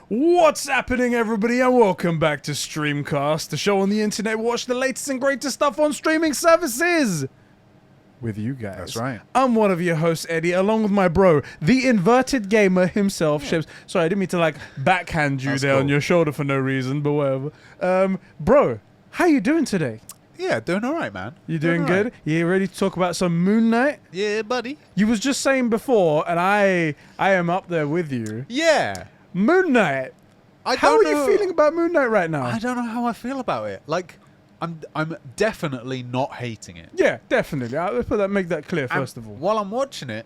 What's happening, everybody, and welcome back to Streamcast, the show on the internet. Watch the latest and greatest stuff on streaming services with you guys. That's right. I'm one of your hosts, Eddie, along with my bro, the inverted gamer himself, Sheps. Sorry, I didn't mean to like backhand you there on your shoulder for no reason, but whatever. Bro, how you doing today? Yeah, doing all right, man. You doing good? Right. You ready to talk about some Moon Knight? Yeah, buddy. You was just saying before, and I am up there with you. Yeah. Moon Knight. How are you feeling about Moon Knight right now? I don't know how I feel about it. Like, I'm definitely not hating it. Yeah, definitely. Let's make that clear first of all. While I'm watching it,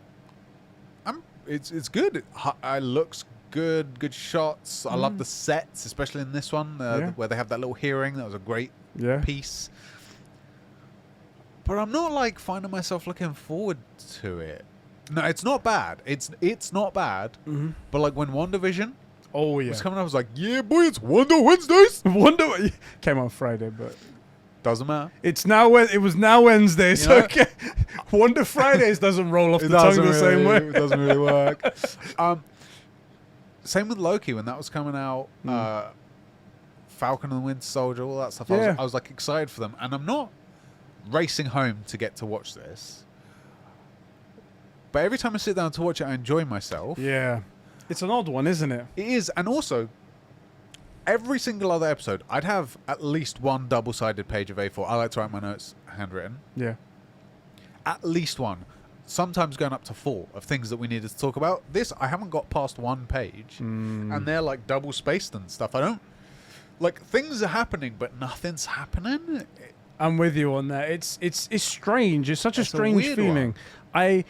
it's good. It looks good. Good shots. I love the sets, especially in this one where they have that little hearing. That was a great piece. But I'm not like finding myself looking forward to it. No, it's not bad. It's not bad. Mm-hmm. But like when WandaVision was coming up, I was like, yeah, boy, it's Wonder Wednesdays. Wonder came on Friday, but doesn't matter. It's now it was now Wednesday, so okay. Wonder Fridays doesn't roll off the tongue the same way. It doesn't really work. Same with Loki when that was coming out. Falcon and the Winter Soldier, all that stuff. I was like excited for them, and I'm not racing home to get to watch this. But every time I sit down to watch it, I enjoy myself. Yeah. It's an odd one, isn't it? It is. And also, every single other episode, I'd have at least one double-sided page of A4. I like to write my notes handwritten. Yeah. At least one. Sometimes going up to 4 of things that we needed to talk about. This, I haven't got past 1 page. And they're like double-spaced and stuff. I don't... Like, things are happening, but nothing's happening. I'm with you on that. It's strange. It's such a strange feeling. I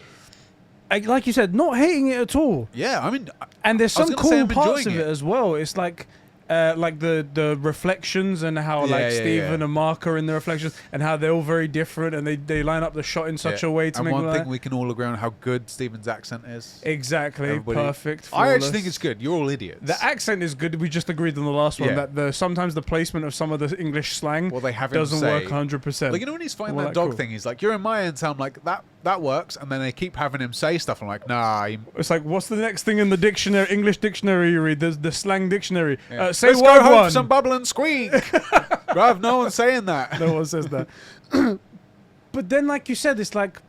like you said, not hating it at all. Yeah, I mean, and there's some cool parts of it as well. It's like the reflections and how Steven and Mark are in the reflections and how they're all very different and they line up the shot in such a way to make one thing we can all agree on how good Steven's accent is. Exactly. Everybody. Perfect. Flawless. I actually think it's good. You're all idiots. The accent is good. We just agreed on the last one that sometimes the placement of some of the English slang doesn't work 100%. Like, you know when he's fighting that dog thing, he's like, you're in my end, so I'm like, that works, and then they keep having him say stuff. I'm like, nah. It's like, what's the next thing in the dictionary, English dictionary you read? There's the slang dictionary. Say Let's word go home one. For some bubble and squeak. Bruv, no one's saying that. No one says that. But then, like you said, it's like,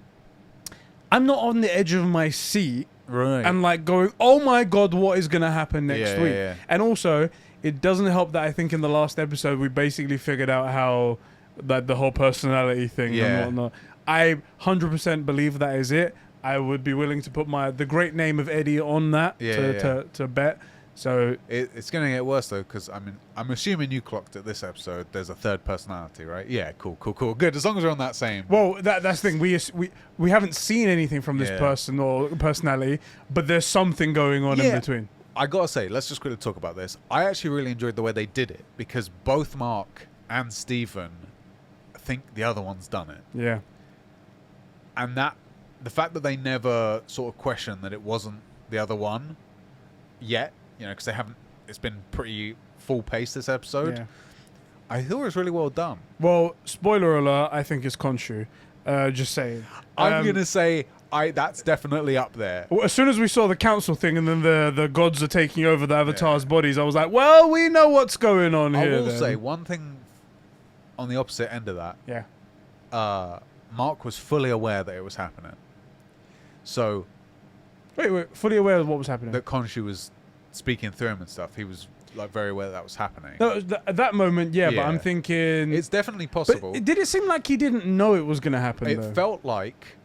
I'm not on the edge of my seat. Right. And like going, oh my God, what is going to happen next week? Yeah. And also, it doesn't help that I think in the last episode, we basically figured out how that the whole personality thing and whatnot. I 100% believe that is it. I would be willing to put the great name of Eddie on that to bet. So it's going to get worse though, because I'm assuming you clocked at this episode. There's a third personality, right? Yeah, cool, good. As long as we're on that same. Well, that's the thing. We haven't seen anything from this person or personality, but there's something going on in between. I gotta say, let's just quickly talk about this. I actually really enjoyed the way they did it because both Mark and Steven think the other one's done it. Yeah. And the fact that they never sort of questioned that it wasn't the other one yet, because they haven't, it's been pretty full pace this episode. Yeah. I thought it was really well done. Well, spoiler alert, I think it's Khonshu. Just saying. I'm going to say that's definitely up there. Well, as soon as we saw the council thing and then the gods are taking over the avatars' bodies, I was like, well, we know what's going on here. I will say one thing on the opposite end of that. Yeah. Mark was fully aware that it was happening. So... Wait, fully aware of what was happening? That Khonshu was speaking through him and stuff. He was like very aware that was happening. No, at that moment, but I'm thinking... It's definitely possible. But did it seem like he didn't know it was going to happen, It felt like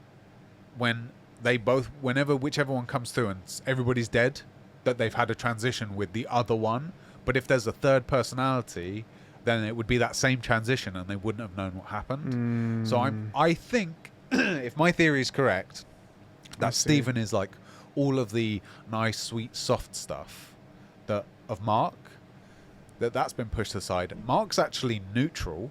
when whichever one comes through and everybody's dead, that they've had a transition with the other one. But if there's a third personality... then it would be that same transition and they wouldn't have known what happened. So I think, if my theory is correct, that Steven is like all of the nice, sweet, soft stuff of Mark, that's been pushed aside. Mark's actually neutral.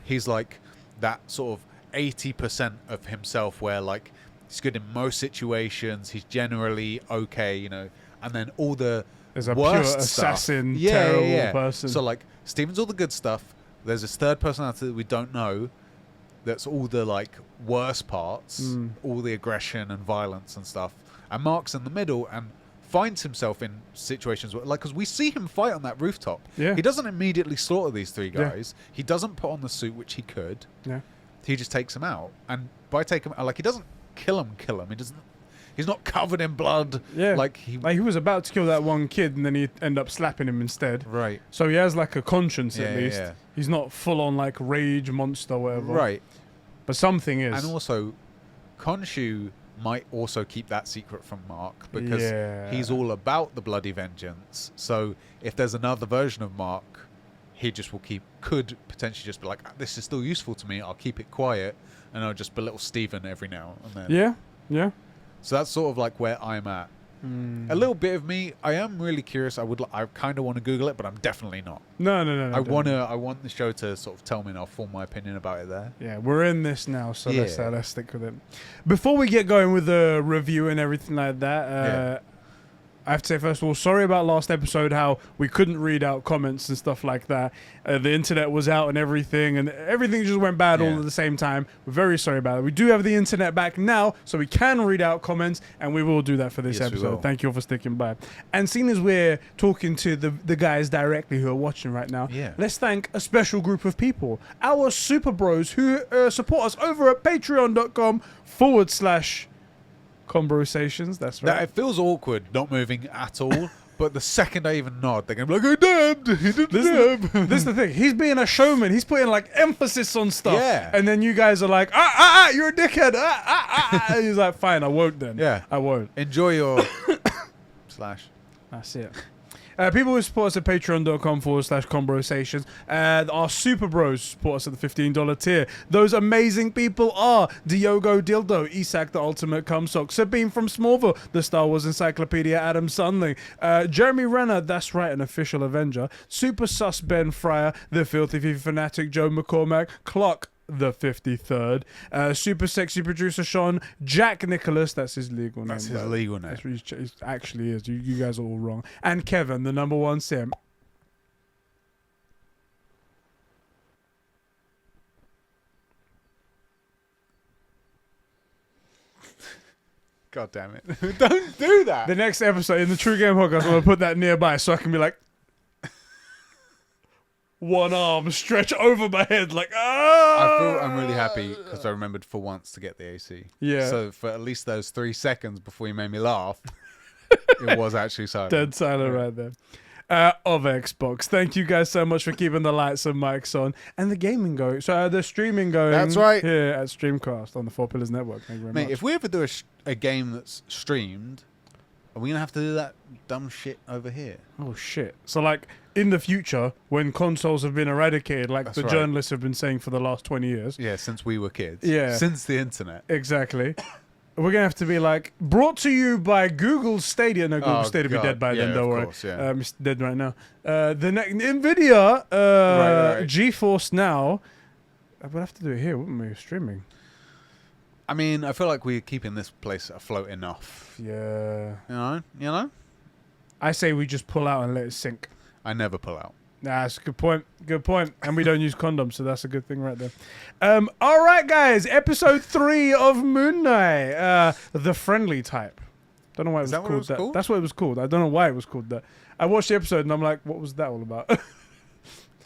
He's like that sort of 80% of himself where like he's good in most situations, he's generally okay, and then all the There's a worst pure assassin, stuff. terrible person. So like Steven's all the good stuff. There's this third personality that we don't know, that's all the like worst parts, all the aggression and violence and stuff, and Mark's in the middle and finds himself in situations where, like, because we see him fight on that rooftop. Yeah. He doesn't immediately slaughter these 3 guys. Yeah. He doesn't put on the suit, which he could. Yeah. He just takes them out, and by taking like, he doesn't kill him. He doesn't. He's not covered in blood. Yeah. Like he was about to kill that one kid, and then he end up slapping him instead. Right. So he has like a conscience at least. Yeah. He's not full on like rage monster or whatever. Right. But something is. And also, Khonshu might also keep that secret from Mark because he's all about the bloody vengeance. So if there's another version of Mark, he just could potentially just be like, this is still useful to me. I'll keep it quiet, and I'll just belittle Steven every now and then. Yeah. Yeah. So that's sort of like where I'm at. A little bit of me, I am really curious. I kind of want to Google it, but I'm definitely not. No. I want the show to sort of tell me, and I'll form my opinion about it there. Yeah, we're in this now, so let's stick with it. Before we get going with the review and everything like that, I have to say, first of all, sorry about last episode, how we couldn't read out comments and stuff like that. The internet was out and everything just went bad all at the same time. We're very sorry about it. We do have the internet back now, so we can read out comments, and we will do that for this episode. Thank you all for sticking by. And seeing as we're talking to the guys directly who are watching right now, let's thank a special group of people, our super bros who support us over at patreon.com/conversations. That's right. It feels awkward not moving at all, but the second I even nod, they're going to be like, oh, damn, he didn't dab. This is the thing. He's being a showman. He's putting like emphasis on stuff. Yeah. And then you guys are like, you're a dickhead. And he's like, fine, I won't then. Yeah. I won't. Enjoy your slash. That's it. People who support us at patreon.com/conversations. Our super bros support us at the $15 tier. Those amazing people are Diogo Dildo, Isak the Ultimate Cumsock, Sabine from Smallville, the Star Wars Encyclopedia, Adam Sunling, Jeremy Renner, that's right, an official Avenger, Super Sus Ben Fryer, the Filthy FIFA Fanatic, Joe McCormack, Clock the 53rd, super sexy producer Sean, Jack Nicholas, that's his legal name. That's his legal name. That's what he actually is. You guys are all wrong. And Kevin, the number 1 sim. God damn it. Don't do that. The next episode in the True Game Podcast, I'm going to put that nearby so I can be like, one arm stretch over my head like, I'm really happy because I remembered for once to get the AC. Yeah. So for at least those 3 seconds before you made me laugh, it was actually silent. Dead silent right there. Of Xbox. Thank you guys so much for keeping the lights and mics on and the gaming going. So the streaming going. That's right. Here at Streamcast on the 4 Pillars Network. Thank you very much. If we ever do a game that's streamed, are we going to have to do that dumb shit over here? Oh, shit. So, like, in the future, when consoles have been eradicated, like That's journalists have been saying for the last 20 years. Yeah, since we were kids. Yeah. Since the internet. Exactly. We're going to have to be like, brought to you by Google Stadia. No, Google Stadia will be dead by then, don't worry. Course, yeah. It's dead right now. NVIDIA, right. GeForce Now. We'd have to do it here, wouldn't we? Streaming. I mean, I feel like we're keeping this place afloat enough. Yeah. You know? I say we just pull out and let it sink. I never pull out. Nah, that's a good point. Good point. And we don't use condoms, so that's a good thing right there. All right, guys. Episode 3 of Moon Knight. The Friendly Type. Don't know why it was called that. That's what it was called. I don't know why it was called that. I watched the episode and I'm like, what was that all about?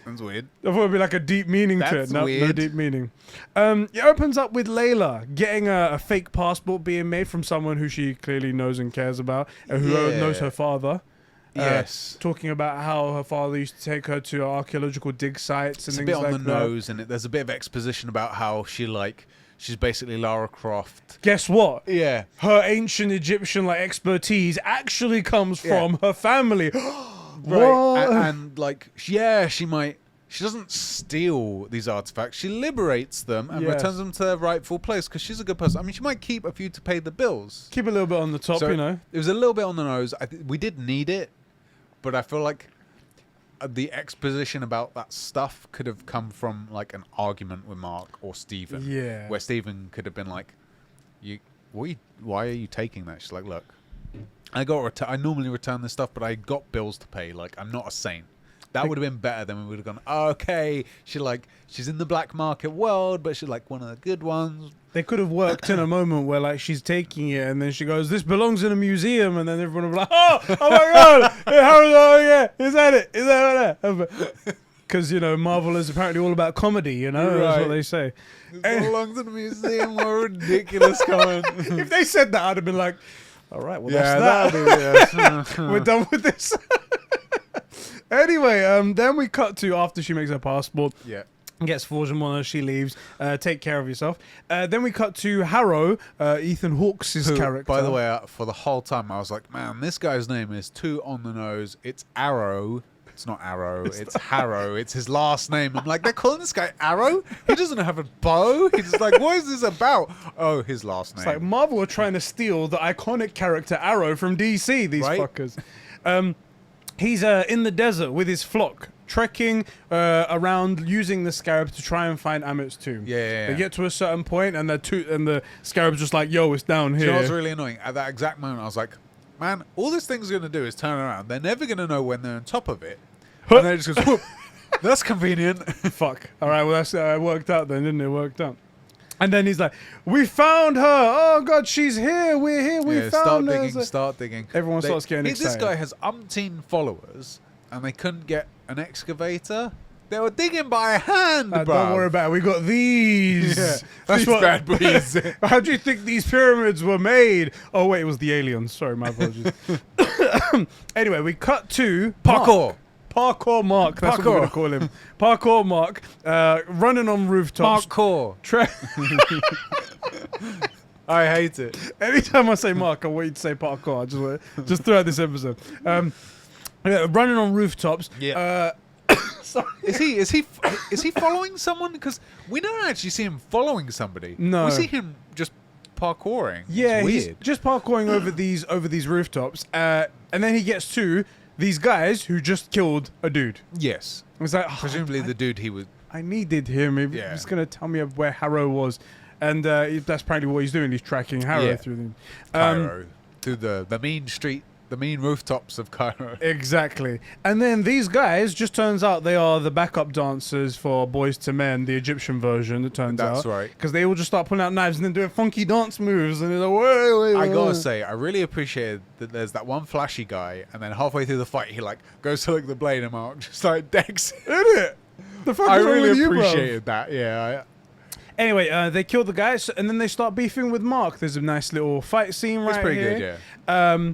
That's weird. I thought it'd be like a deep meaning to it. No deep meaning. It opens up with Layla getting a fake passport being made from someone who she clearly knows and cares about, and who knows her father. Yes. Talking about how her father used to take her to archaeological dig sites and things like that. It's a bit on the nose, and there's a bit of exposition about how she's basically Lara Croft. Guess what? Yeah. Her ancient Egyptian expertise actually comes from her family. Right. And she doesn't steal these artifacts. She liberates them and returns them to their rightful place because she's a good person. I mean, she might keep a few to pay the bills. Keep a little bit on the top, It was a little bit on the nose. We did need it, but I feel like the exposition about that stuff could have come from an argument with Mark or Steven. Yeah. Where Steven could have been like, why are you taking that? She's like, look, I normally return this stuff, but I got bills to pay. I'm not a saint. That would have been better than we would have gone, okay, she's in the black market world, but she's like one of the good ones. They could have worked in a moment where like she's taking it and then she goes, this belongs in a museum, and then everyone will be like, oh my god, Harrow, oh yeah, is that it? Is that it? Because, you know, Marvel is apparently all about comedy, you know? Right. That's what they say. It belongs in a museum. What ridiculous comment. If they said that, I'd have been like, all right, well, that's that. We're done with this. Anyway, then we cut to after she makes her passport. Yeah. Gets forged and one, she leaves. Take care of yourself. Then we cut to Harrow, Ethan Hawke's character. By the way, for the whole time, I was like, man, this guy's name is too on the nose. It's Arrow. It's not Arrow. It's Harrow. It's his last name. I'm like, they're calling this guy Arrow? He doesn't have a bow. He's just like, what is this about? Oh, his last name. It's like Marvel are trying to steal the iconic character Arrow from DC, these fuckers. He's in the desert with his flock, trekking around using the scarab to try and find Amit's tomb. Yeah. They get to a certain point and the scarab's just like, yo, it's down here. Do you know what's really annoying? At that exact moment, I was like, man, all this thing's going to do is turn around. They're never going to know when they're on top of it. And then it just goes, whoop. That's convenient. Fuck. All right, well, that's worked out then, didn't it? Worked out. And then he's like, we found her. Oh, God, she's here. We're here. We found her. Start digging. Everyone starts getting excited. This guy has umpteen followers, and they couldn't get an excavator. They were digging by hand, bro. Don't worry about it. We got these. Yeah, that's these bad boys. How do you think these pyramids were made? Oh, wait, it was the aliens. Sorry, my apologies. Anyway, we cut to Parkour. Parkour Mark. That's what we're going to call him. Parkour Mark. Running on rooftops. Parkour. I hate it. Anytime I say Mark, I want you to say parkour. Just throughout this episode. Running on rooftops. Yeah. Sorry. Is he following someone? Because we don't actually see him following somebody. No. We see him just parkouring. Yeah, it's he's weird. just parkouring over these rooftops, and then he gets to these guys who just killed a dude. Yes. It was like, presumably the dude he was. I needed him. He was going to tell me where Harrow was, and that's apparently what he's doing. He's tracking Harrow through Cairo, through the mean street. The mean rooftops of Cairo. Exactly. And then these guys, just turns out they are the backup dancers for Boys to Men, the Egyptian version, it turns out. That's right. Because they all just start pulling out knives and then doing funky dance moves. And it's like, wait. I gotta say, I really appreciated that there's that one flashy guy, and then halfway through the fight, he like goes to like the blade and Mark just like decks. Isn't it? The fuck I is wrong really with you, appreciated that, yeah. Anyway, they kill the guys, and then they start beefing with Mark. There's a nice little fight scene right here. It's pretty good, yeah.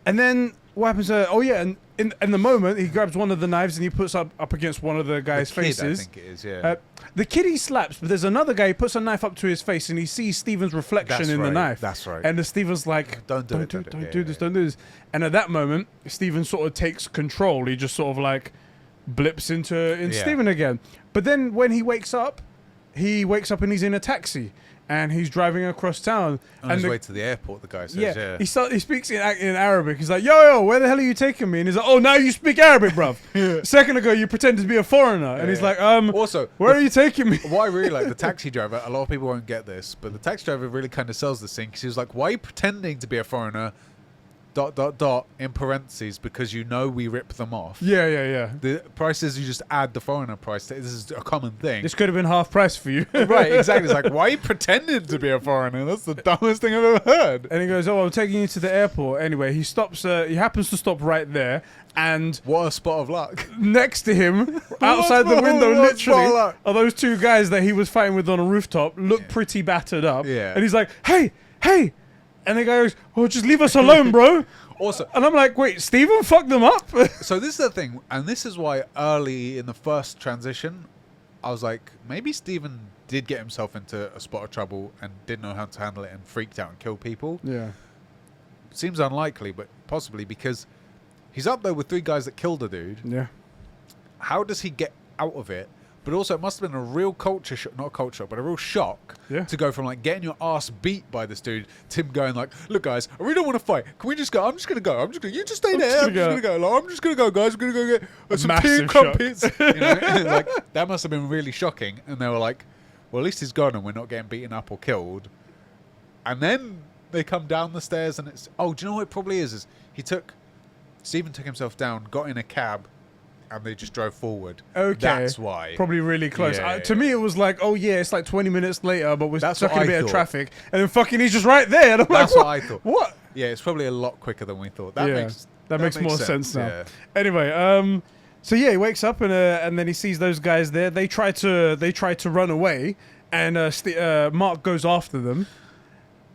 And then what happens? And in the moment, he grabs one of the knives and he puts up against one of the guy's faces. I think it is, yeah. The kid he slaps, but there's another guy who puts a knife up to his face and he sees Steven's reflection in the knife. That's right. And Steven's like, don't do this. And at that moment, Steven sort of takes control. He just sort of like blips into Steven again. But then when he wakes up and he's in a taxi. And he's driving across town. On his way to the airport, the guy says, yeah. He speaks in Arabic. He's like, yo, where the hell are you taking me? And he's like, oh, now you speak Arabic, bruv. A second ago, you pretended to be a foreigner. And he's like, also, where are you taking me? What I really like, the taxi driver, a lot of people won't get this, but the taxi driver really kind of sells this thing. Because he was like, why are you pretending to be a foreigner? ... in parentheses, because you know we rip them off. Yeah. The price is you just add the foreigner price. This is a common thing. This could have been half price for you. Right, exactly. It's like, why are you pretending to be a foreigner? That's the dumbest thing I've ever heard. And he goes, oh, I'm taking you to the airport. Anyway, he stops. He happens to stop right there. And what a spot of luck. Next to him, outside the window, literally, are those two guys that he was fighting with on a rooftop, look pretty battered up. Yeah. And he's like, hey. And the guy goes, oh, just leave us alone, bro. Also, and I'm like, wait, Steven fucked them up? So this is the thing, and this is why early in the first transition, I was like, maybe Steven did get himself into a spot of trouble and didn't know how to handle it and freaked out and killed people. Yeah. Seems unlikely, but possibly, because he's up there with 3 guys that killed a dude. Yeah. How does he get out of it? But also, it must have been a real culture shock, not a culture shock, but a real shock to go from like getting your ass beat by this dude to him going like, look guys, I really don't want to fight. Can we just go? I'm just going to go. You just stay there. I'm just going to go. Like, I'm just going to go, guys. I'm going to go get some tea and crumpets. You know? Like, that must have been really shocking. And they were like, well, at least he's gone and we're not getting beaten up or killed. And then they come down the stairs and it's, do you know what it probably is Steven took himself down, got in a cab, and they just drove forward. Okay. That's why. Probably really close. Yeah, To me, it was like, oh yeah, it's like 20 minutes later, but we're That's stuck in what a I bit of thought. traffic. And then fucking he's just right there. And I'm That's like, what I thought. What? Yeah, it's probably a lot quicker than we thought. That makes more sense now. Yeah. Anyway, so yeah, he wakes up and then he sees those guys there. They try to run away, and Mark goes after them.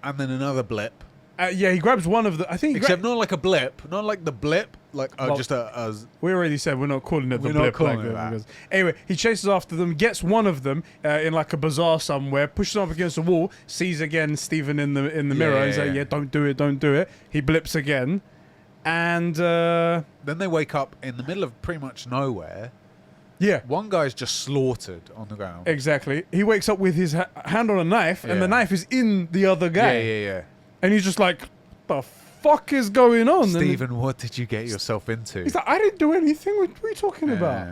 And then another blip. Yeah, he grabs one of the. I think. Except not like a blip, not like the blip, like Well, just a. We already said we're not calling it the We're not blip. calling Like it that. that. Because, anyway, he chases after them, gets one of them in like a bazaar somewhere, pushes him up against the wall, sees again Stephen in the mirror, and he's like, "Yeah, don't do it." He blips again, and Then they wake up in the middle of pretty much nowhere. yeah, One guy's just slaughtered on the ground. exactly. He wakes up with his hand on a knife, and Yeah. the knife is in the other guy. Yeah. And he's just like, "The fuck is going on?" Stephen, what did you get yourself into? He's like, "I didn't do anything. What are you talking about?"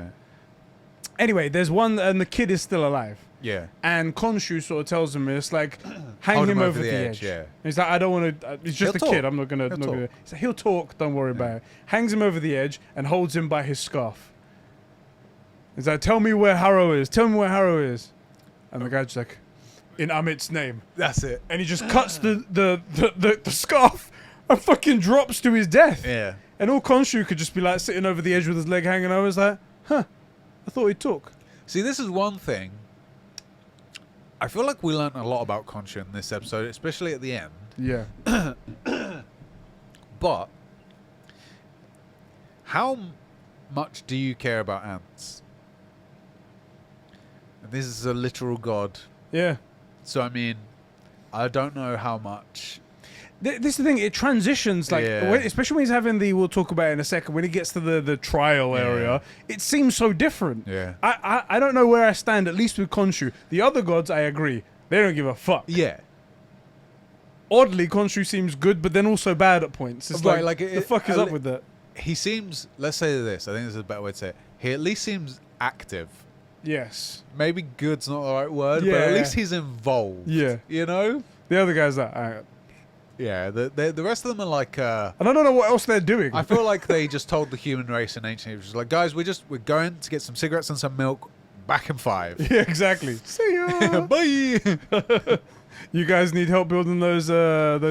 Anyway, there's one, and the kid is still alive. Yeah. And Khonshu sort of tells him, it's like, hang Hold him over the edge. Yeah. He's like, I don't want to. He's just He'll a kid. talk. I'm not gonna. He'll Not gonna. talk. He's like, he'll talk. Don't worry about it. Hangs him over the edge and holds him by his scarf. He's like, tell me where Harrow is. Tell me where Harrow is. And the guy's just like, in Amit's name. That's it. And he just cuts the scarf and fucking drops to his death. Yeah. And all Khonshu could just be like sitting over the edge with his leg hanging over. It's like, huh? I thought he'd talk. See, this is one thing. I feel like we learned a lot about Khonshu in this episode, especially at the end. Yeah. But how much do you care about ants? And this is a literal god. Yeah. So, I mean, I don't know how much. This is the thing, it transitions, like, Yeah. especially when he's having we'll talk about it in a second, when he gets to the trial area, it seems so different. Yeah. I don't know where I stand, at least with Khonshu. The other gods, I agree. They don't give a fuck. Yeah. Oddly, Khonshu seems good, but then also bad at points. It's Right, like, like the fuck is up with that? He seems, let's say this, I think this is a better way to say it. He at least seems active. Yes. Maybe good's not the right word, but Yeah. at least he's involved. Yeah. You know? The other guy's like, alright. Yeah, the rest of them are like... And I don't know what else they're doing. I feel like they just told the human race in ancient Egypt, like, guys, we're going to get some cigarettes and some milk, back in 5. Yeah, exactly. See ya. Bye! You guys need help building those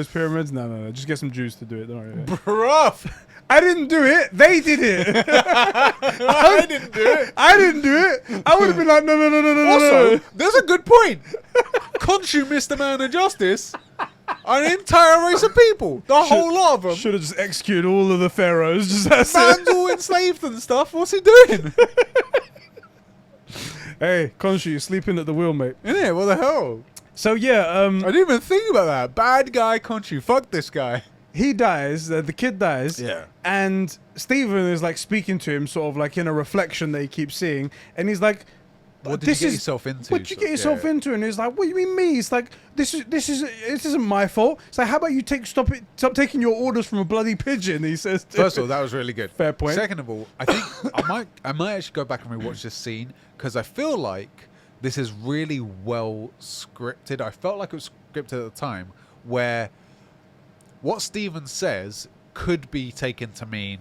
pyramids? No. Just get some Jews to do it. Don't worry about it. Bruv! I didn't do it. They did it. I didn't do it. I didn't do it. I would have been like, no. Also, there's a good point. Khonshu missed a man of justice. An entire race of people. The whole lot of them. Should have just executed all of the pharaohs. Just that's Man's it. all enslaved and stuff. What's he doing? Hey, Khonshu, you're sleeping at the wheel, mate. Innit? What the hell? So yeah, I didn't even think about that. Bad guy Khonshu. Fuck this guy. he dies. The kid dies. Yeah. And Stephen is like speaking to him, sort of like in a reflection that he keeps seeing, and he's like, What did you get yourself into? What did you get yourself into? And he's like, what do you mean me? It's like, this isn't my fault. It's like, how about you stop taking your orders from a bloody pigeon? He says. First of all, that was really good. Fair point. Second of all, I think I might actually go back and rewatch this scene because I feel like this is really well scripted. I felt like it was scripted at the time, where what Steven says could be taken to mean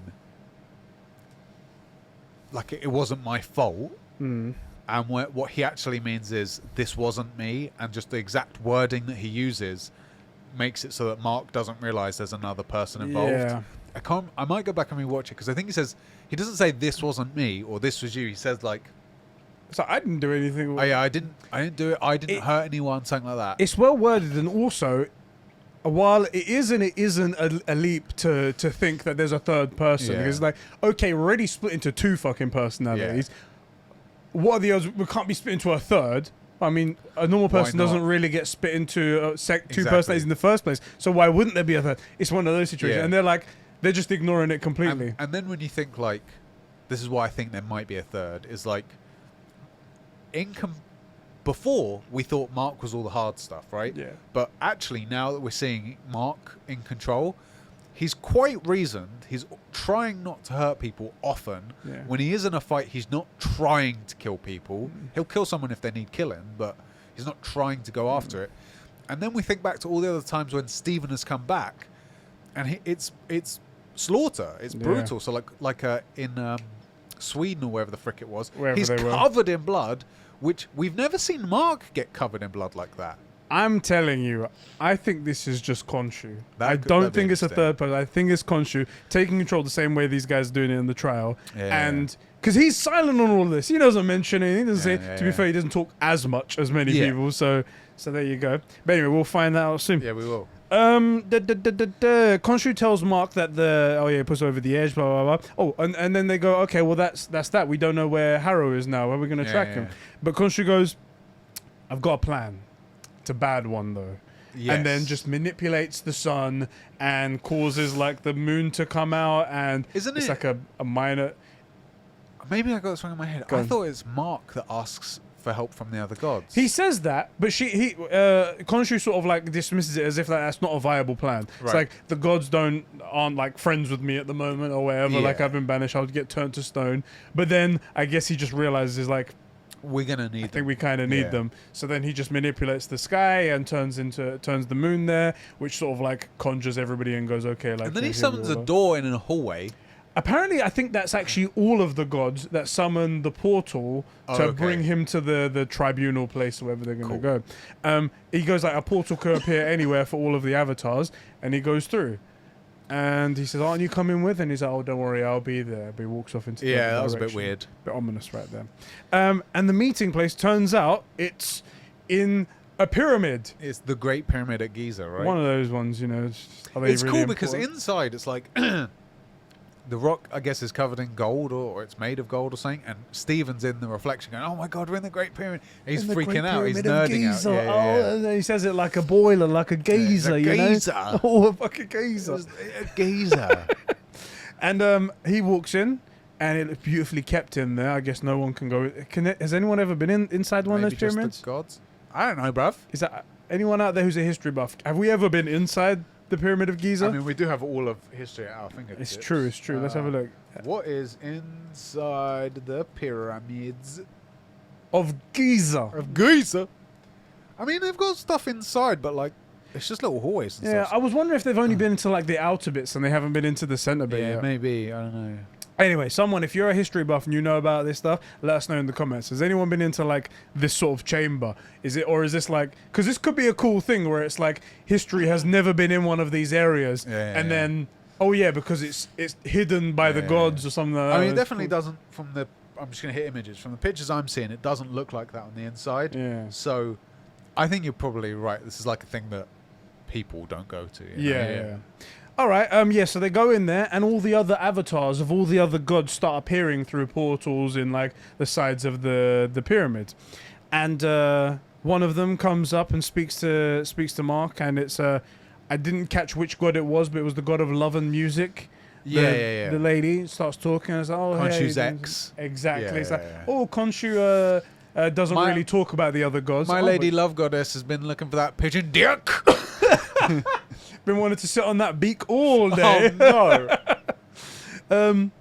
like it wasn't my fault. Mm. And what he actually means is this wasn't me, and just the exact wording that he uses makes it so that Mark doesn't realize there's another person involved. Yeah. I might go back and rewatch it because I think he doesn't say this wasn't me or this was you. He says like, So I didn't do anything. oh yeah, I didn't do it. I didn't hurt anyone, something like that. It's well worded, and also, while it is and it isn't a leap to think that there's a third person, Yeah. because it's like, okay, we're already split into two fucking personalities. What are the odds? We can't be split into a third. I mean, a normal person not? doesn't really get split into two Exactly. personalities in the first place. So why wouldn't there be a third? It's one of those situations, Yeah. and they're just ignoring it completely. And then when you think like, this is why I think there might be a third, is like, before we thought Mark was all the hard stuff, right? Yeah. But actually, now that we're seeing Mark in control, he's quite reasoned. He's trying not to hurt people often. Yeah. When he is in a fight, he's not trying to kill people. He'll kill someone if they need killing, but he's not trying to go after it. And then we think back to all the other times when Stephen has come back, and it's slaughter. It's brutal. So in Sweden or wherever the frick it was. Wherever He's they were. covered in blood, which we've never seen Mark get covered in blood like that. I'm telling you, I think this is just Khonshu. I That'd don't be think it's a interesting. third person. I think it's Khonshu taking control the same way these guys are doing it in the trial. Yeah. And because he's silent on all of this, he doesn't mention anything. He doesn't say. To be fair, he doesn't talk as much as many people. So there you go. But anyway, we'll find that out soon. Yeah, we will. Khonshu tells Mark that he puts over the edge, blah blah blah. Oh, and then they go, okay, well that's that. We don't know where Harrow is now. Where are we going to track him? But Khonshu goes, I've got a plan. It's a bad one though. Yes. And then just manipulates the sun and causes like the moon to come out, and it's like a minor. Maybe I got this wrong in my head. I thought it's Mark that asks for help from the other gods. He says that, but Khonshu sort of like dismisses it as if that's not a viable plan. Right. It's like the gods aren't like friends with me at the moment or whatever. Yeah. Like I've been banished, I'll get turned to stone. But then I guess he just realizes like we're gonna need. I think we kind of need them. So then he just manipulates the sky and turns the moon there, which sort of like conjures everybody and goes okay. Like, and then he summons a door in a hallway. Apparently, I think that's actually all of the gods that summon the portal to bring him to the tribunal place, or wherever they're going to go. He goes like a portal could appear anywhere for all of the avatars, and he goes through. And he says, "Aren't you coming with?" And he's like, "Oh, don't worry, I'll be there." But he walks off into the direction. That was a bit weird, a bit ominous right there. And the meeting place turns out it's in a pyramid. It's the Great Pyramid at Giza, right? One of those ones, you know. It's really cool because inside it's like. The rock, I guess, is covered in gold, or it's made of gold or something. And Stephen's in the reflection going, "Oh my God, we're in the Great Pyramid." He's freaking out. He's nerding out. And he says it like a boiler, like a geyser, you know? Oh, a fucking geyser. A geyser. And he walks in, and it looks beautifully kept in there. I guess no one can go. Has anyone ever been inside one of those pyramids? Just the gods? I don't know, bruv. Is that anyone out there who's a history buff? Have we ever been inside the Pyramid of Giza? I mean, we do have all of history at our fingertips. It's true. Let's have a look. What is inside the pyramids of Giza? I mean, they've got stuff inside, but like, it's just little hallways and stuff. I was wondering if they've only been into like the outer bits and they haven't been into the center bit yet. Maybe. I don't know. Anyway, someone, if you're a history buff and you know about this stuff, let us know in the comments. Has anyone been into like this sort of chamber? Is this like, because this could be a cool thing where it's like history has never been in one of these areas, then because it's hidden by the gods or something. I mean, it definitely doesn't. I'm just gonna hit images from the pictures I'm seeing. It doesn't look like that on the inside. Yeah. So, I think you're probably right. This is like a thing that people don't go to. Yeah. All right, so they go in there, and all the other avatars of all the other gods start appearing through portals in, like, the sides of the pyramid. And one of them comes up and speaks to Mark, and it's, I didn't catch which god it was, but it was the god of love and music. The lady starts talking, and it's like, Khonshu's ex. Exactly. It's like, Khonshu doesn't really talk about the other gods. My lady love goddess has been looking for that pigeon dick. Been wanting to sit on that beak all day. Oh no. And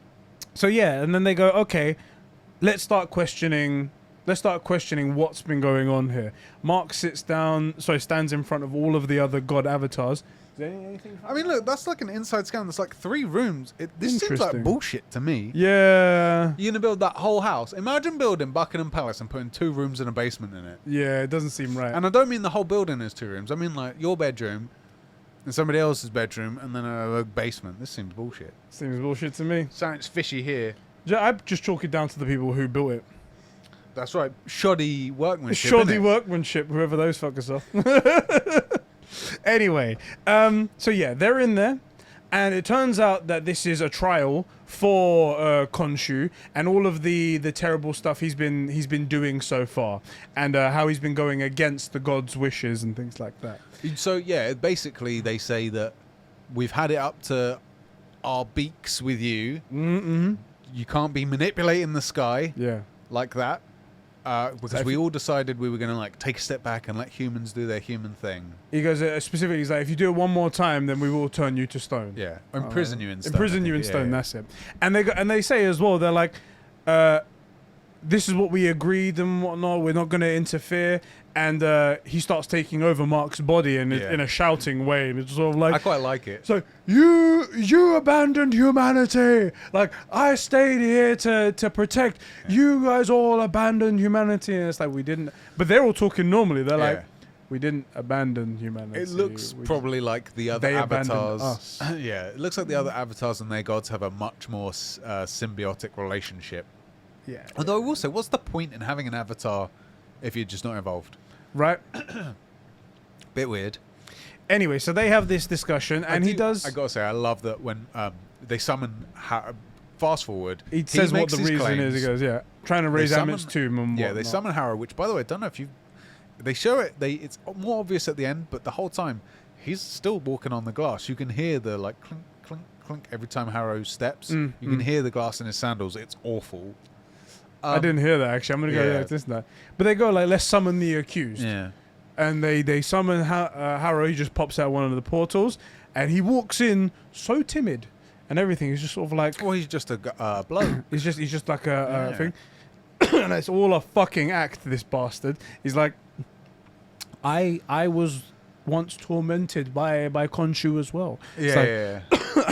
then they go, okay, let's start questioning what's been going on here. Mark stands in front of all of the other god avatars. Is there anything? I mean, look, that's like an inside scan. There's like 3 rooms. This seems like bullshit to me. Yeah. You're gonna build that whole house. Imagine building Buckingham Palace and putting 2 rooms and a basement in it. Yeah, it doesn't seem right. And I don't mean the whole building is 2 rooms. I mean like your bedroom and somebody else's bedroom and then a basement. This seems bullshit. Seems bullshit to me. Sounds fishy here. I just chalk it down to the people who built it. That's right. Shoddy workmanship. Workmanship, whoever those fuckers are. Anyway, they're in there, and it turns out that this is a trial for Khonshu and all of the terrible stuff he's been doing so far, and how he's been going against the gods' wishes and things like that. So basically they say that we've had it up to our beaks with you. Mm-hmm. You can't be manipulating the sky like that. Because we all decided we were going to like take a step back and let humans do their human thing. He goes specifically, he's like, if you do it one more time, then we will turn you to stone. Yeah, or imprison you in stone. Imprison you in stone. That's it. And they say as well, they're like, this is what we agreed and whatnot. We're not going to interfere. And he starts taking over Mark's body in a shouting way. And it's sort of like... I quite like it. So, you abandoned humanity. Like, I stayed here to protect. You guys all abandoned humanity. And it's like, we didn't... But they're all talking normally. They're like, we didn't abandon humanity. It looks probably like the other avatars. Us. Yeah, it looks like the other avatars and their gods have a much more symbiotic relationship. Yeah. Although I will say, what's the point in having an avatar if you're just not involved? Right. Bit weird. Anyway, so they have this discussion, and he does... I gotta say, I love that when they summon... fast forward. He says what the reason is. He goes, trying to raise Amit's tomb and whatnot. Yeah, they summon Harrow, which, by the way, I don't know if you... They show it. It's more obvious at the end, but the whole time, he's still walking on the glass. You can hear the, like, clink, clink, clink every time Harrow steps. You can hear the glass in his sandals. It's awful. I didn't hear that, actually. I'm going to go like this and that. But they go, like, let's summon the accused. Yeah. And they summon Harrow. He just pops out one of the portals. And he walks in so timid. And everything is just sort of like... Well, he's just a bloke. he's just like a thing. And it's all a fucking act, this bastard. He's like, I was once tormented by Khonshu as well. Yeah,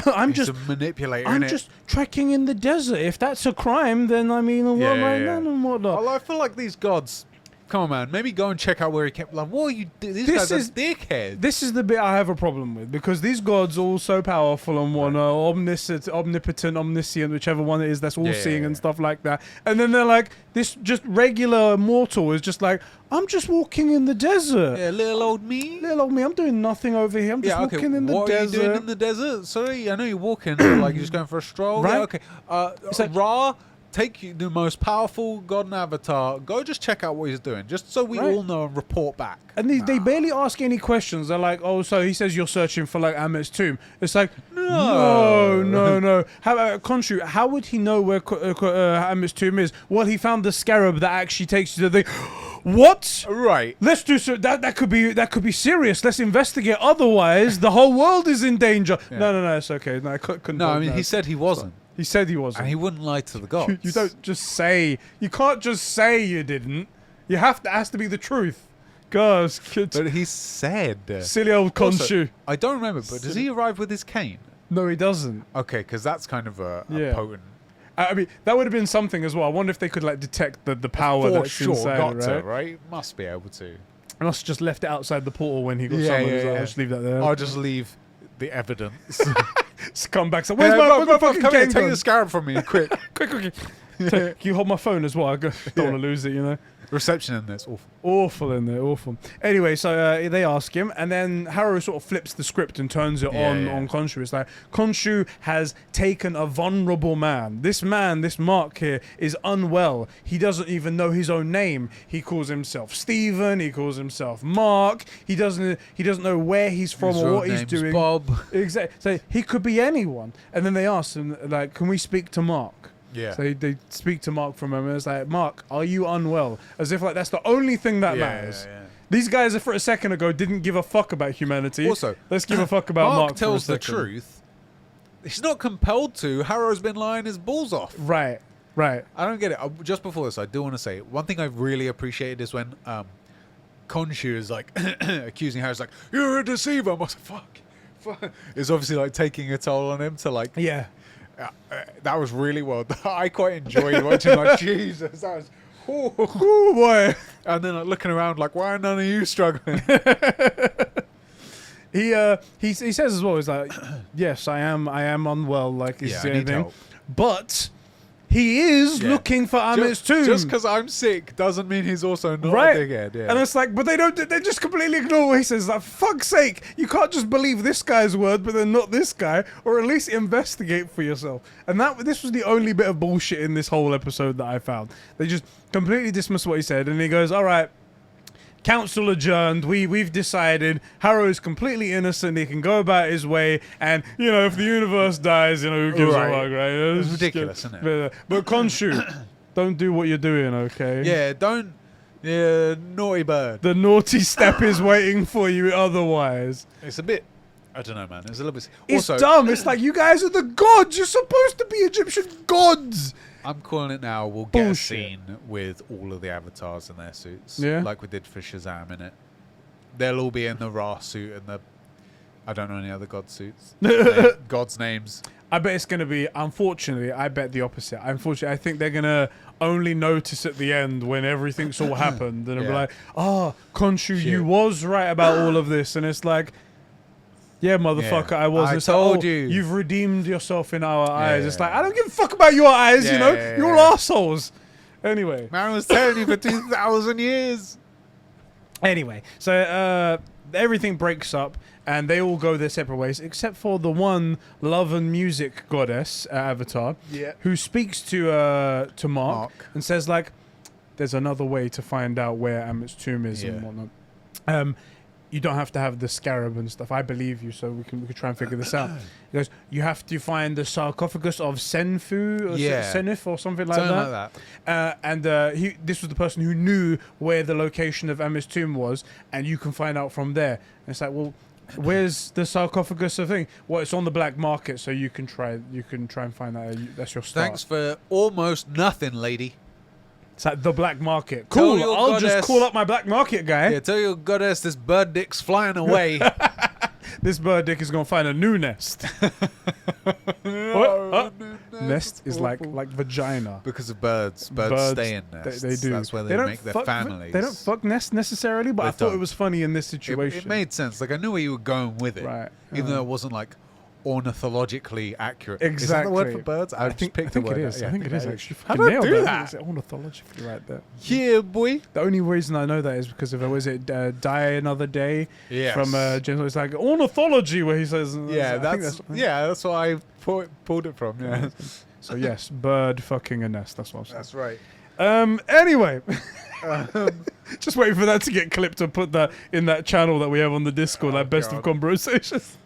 I'm he's just a manipulator. I'm just trekking in the desert. If that's a crime, then I mean, what and whatnot. Well, I feel like these gods. Come on, man. Maybe go and check out where he kept. Like, what are you doing? These guys are dickheads. This is the bit I have a problem with, because these gods are all so powerful and omnipotent, omniscient, whichever one it is that's all seeing and stuff like that. And then they're like, this just regular mortal is just like, I'm just walking in the desert. Yeah, little old me. Little old me. I'm doing nothing over here. I'm just walking in the desert. What are you doing in the desert? Sorry, I know you're walking. Like you're just going for a stroll. Right? Yeah, okay. It's like Ra. Take the most powerful god and avatar. Go just check out what he's doing, just so we all know and report back. And they barely ask any questions. They're like, oh, so he says you're searching for like Amit's tomb. It's like, no. How Khonshu? How would he know where Amit's tomb is? Well, he found the scarab that actually takes you to the thing. What? Right. Let's do so. That could be serious. Let's investigate. Otherwise, the whole world is in danger. Yeah. No. It's okay. No, I couldn't. No, I mean, he said he wasn't. He said he wasn't. And he wouldn't lie to the gods. You don't just say. You can't just say you didn't. You have to. It has to be the truth. Gosh, kids. But he said. Silly old Khonshu. Also, I don't remember, but does he arrive with his cane? No, he doesn't. Okay, because that's kind of a potent. I mean, that would have been something as well. I wonder if they could like detect the power that's inside, right? Must be able to. I must have just left it outside the portal when he got summoned. I'll just leave that there. I'll just leave the evidence. Just come back. So where's my fucking cane? Take the scarab from me, quick. quick. Can you hold my phone as well? I don't want to lose it, you know. Reception in there's awful. Awful in there, awful. Anyway, so they ask him, and then Harrow sort of flips the script and turns it on Khonshu. It's like, Khonshu has taken a vulnerable man. This Mark here, is unwell. He doesn't even know his own name. He calls himself Stephen. He calls himself Mark. He doesn't know where he's from his or what he's doing. Bob. Exactly. So he could be anyone. And then they ask him, like, can we speak to Mark? Yeah. So they speak to Mark for a moment. It's like, Mark, are you unwell? As if like that's the only thing that matters. Yeah. These guys, for a second ago, didn't give a fuck about humanity. Also, let's give a fuck about Mark. Mark tells the truth. He's not compelled to. Harrow's been lying his balls off. Right. I don't get it. Just before this, I do want to say one thing I've really appreciated is when Khonshu is like accusing Harrow, like, you're a deceiver. I'm like, fuck. It's obviously like taking a toll on him to like. Yeah. That was really well done. I quite enjoyed watching. Like, Jesus, that was. Oh boy! And then like looking around, like, why are none of you struggling? He says as well. He's like, yes, I am unwell. Like, is there anything? But he is looking for Amit's tomb. Just because I'm sick doesn't mean he's also not a dickhead. Yeah. And it's like, but they don't. They just completely ignore what he says. Like, fuck's sake, you can't just believe this guy's word, but then not this guy, or at least investigate for yourself. And this was the only bit of bullshit in this whole episode that I found. They just completely dismiss what he said, and he goes, "All right, council adjourned. We've decided Harrow is completely innocent. He can go about his way, and you know, if the universe dies, you know, who gives a fuck, right? It's ridiculous, isn't it? But Khonshu, don't do what you're doing, okay? Yeah, don't. Yeah, naughty bird. The naughty step is waiting for you. Otherwise, it's a bit. I don't know, man. It's a little bit. It's dumb. It's like, you guys are the gods. You're supposed to be Egyptian gods. I'm calling it now. We'll get Bullshit. a scene with all of the avatars in their suits, Yeah. like we did for Shazam in it. They'll all be in the Ra suit and the. I don't know any other god suits. God's names. I bet it's going to be, unfortunately, I bet the opposite. Unfortunately, I think they're going to only notice at the end when everything's all happened. And it'll be like, Khonshu, you was right about all of this. And it's like, yeah, motherfucker, I was. I It's told like, you. You've redeemed yourself in our eyes. Yeah. It's like, I don't give a fuck about your eyes, Yeah, you know? yeah, You're yeah. all assholes. Anyway. Man was telling you for 2,000 years. Anyway, so everything breaks up and they all go their separate ways except for the one love and music goddess, Avatar, who speaks to Mark and says, like, there's another way to find out where Amit's tomb is and whatnot. You don't have to have the scarab and stuff. I believe you, so we can try and figure this out. He goes, you have to find the sarcophagus of Senfu or Senif or something like that. And this was the person who knew where the location of Amit's tomb was, and you can find out from there. And it's like, well, where's the sarcophagus of thing? Well, it's on the black market, so you can try and find that. That's your start. Thanks for almost nothing, lady. It's like the black market. Cool. I'll just call up my black market guy. Yeah, tell your goddess this bird dick's flying away. This bird dick is gonna find a new nest. What? Nest is like vagina. Because of birds. Birds stay in nests. They do. That's where they make their families. They don't fuck nests necessarily, but I thought it was funny in this situation. It made sense. Like, I knew where you were going with it. Right. Even though it wasn't like ornithologically accurate. Exactly. Is that the word for birds? I think it is. I think it is actually. How do I do that? It's ornithologically right there. Yeah, boy. The only reason I know that is because of Die Another Day from James. It's like ornithology where he says. Yeah, that's what I pulled it from. Yeah. So yes, bird fucking a nest. That's what I'm saying. That's right. Anyway, just waiting for that to get clipped and put that in that channel that we have on the Discord, like best of conversations.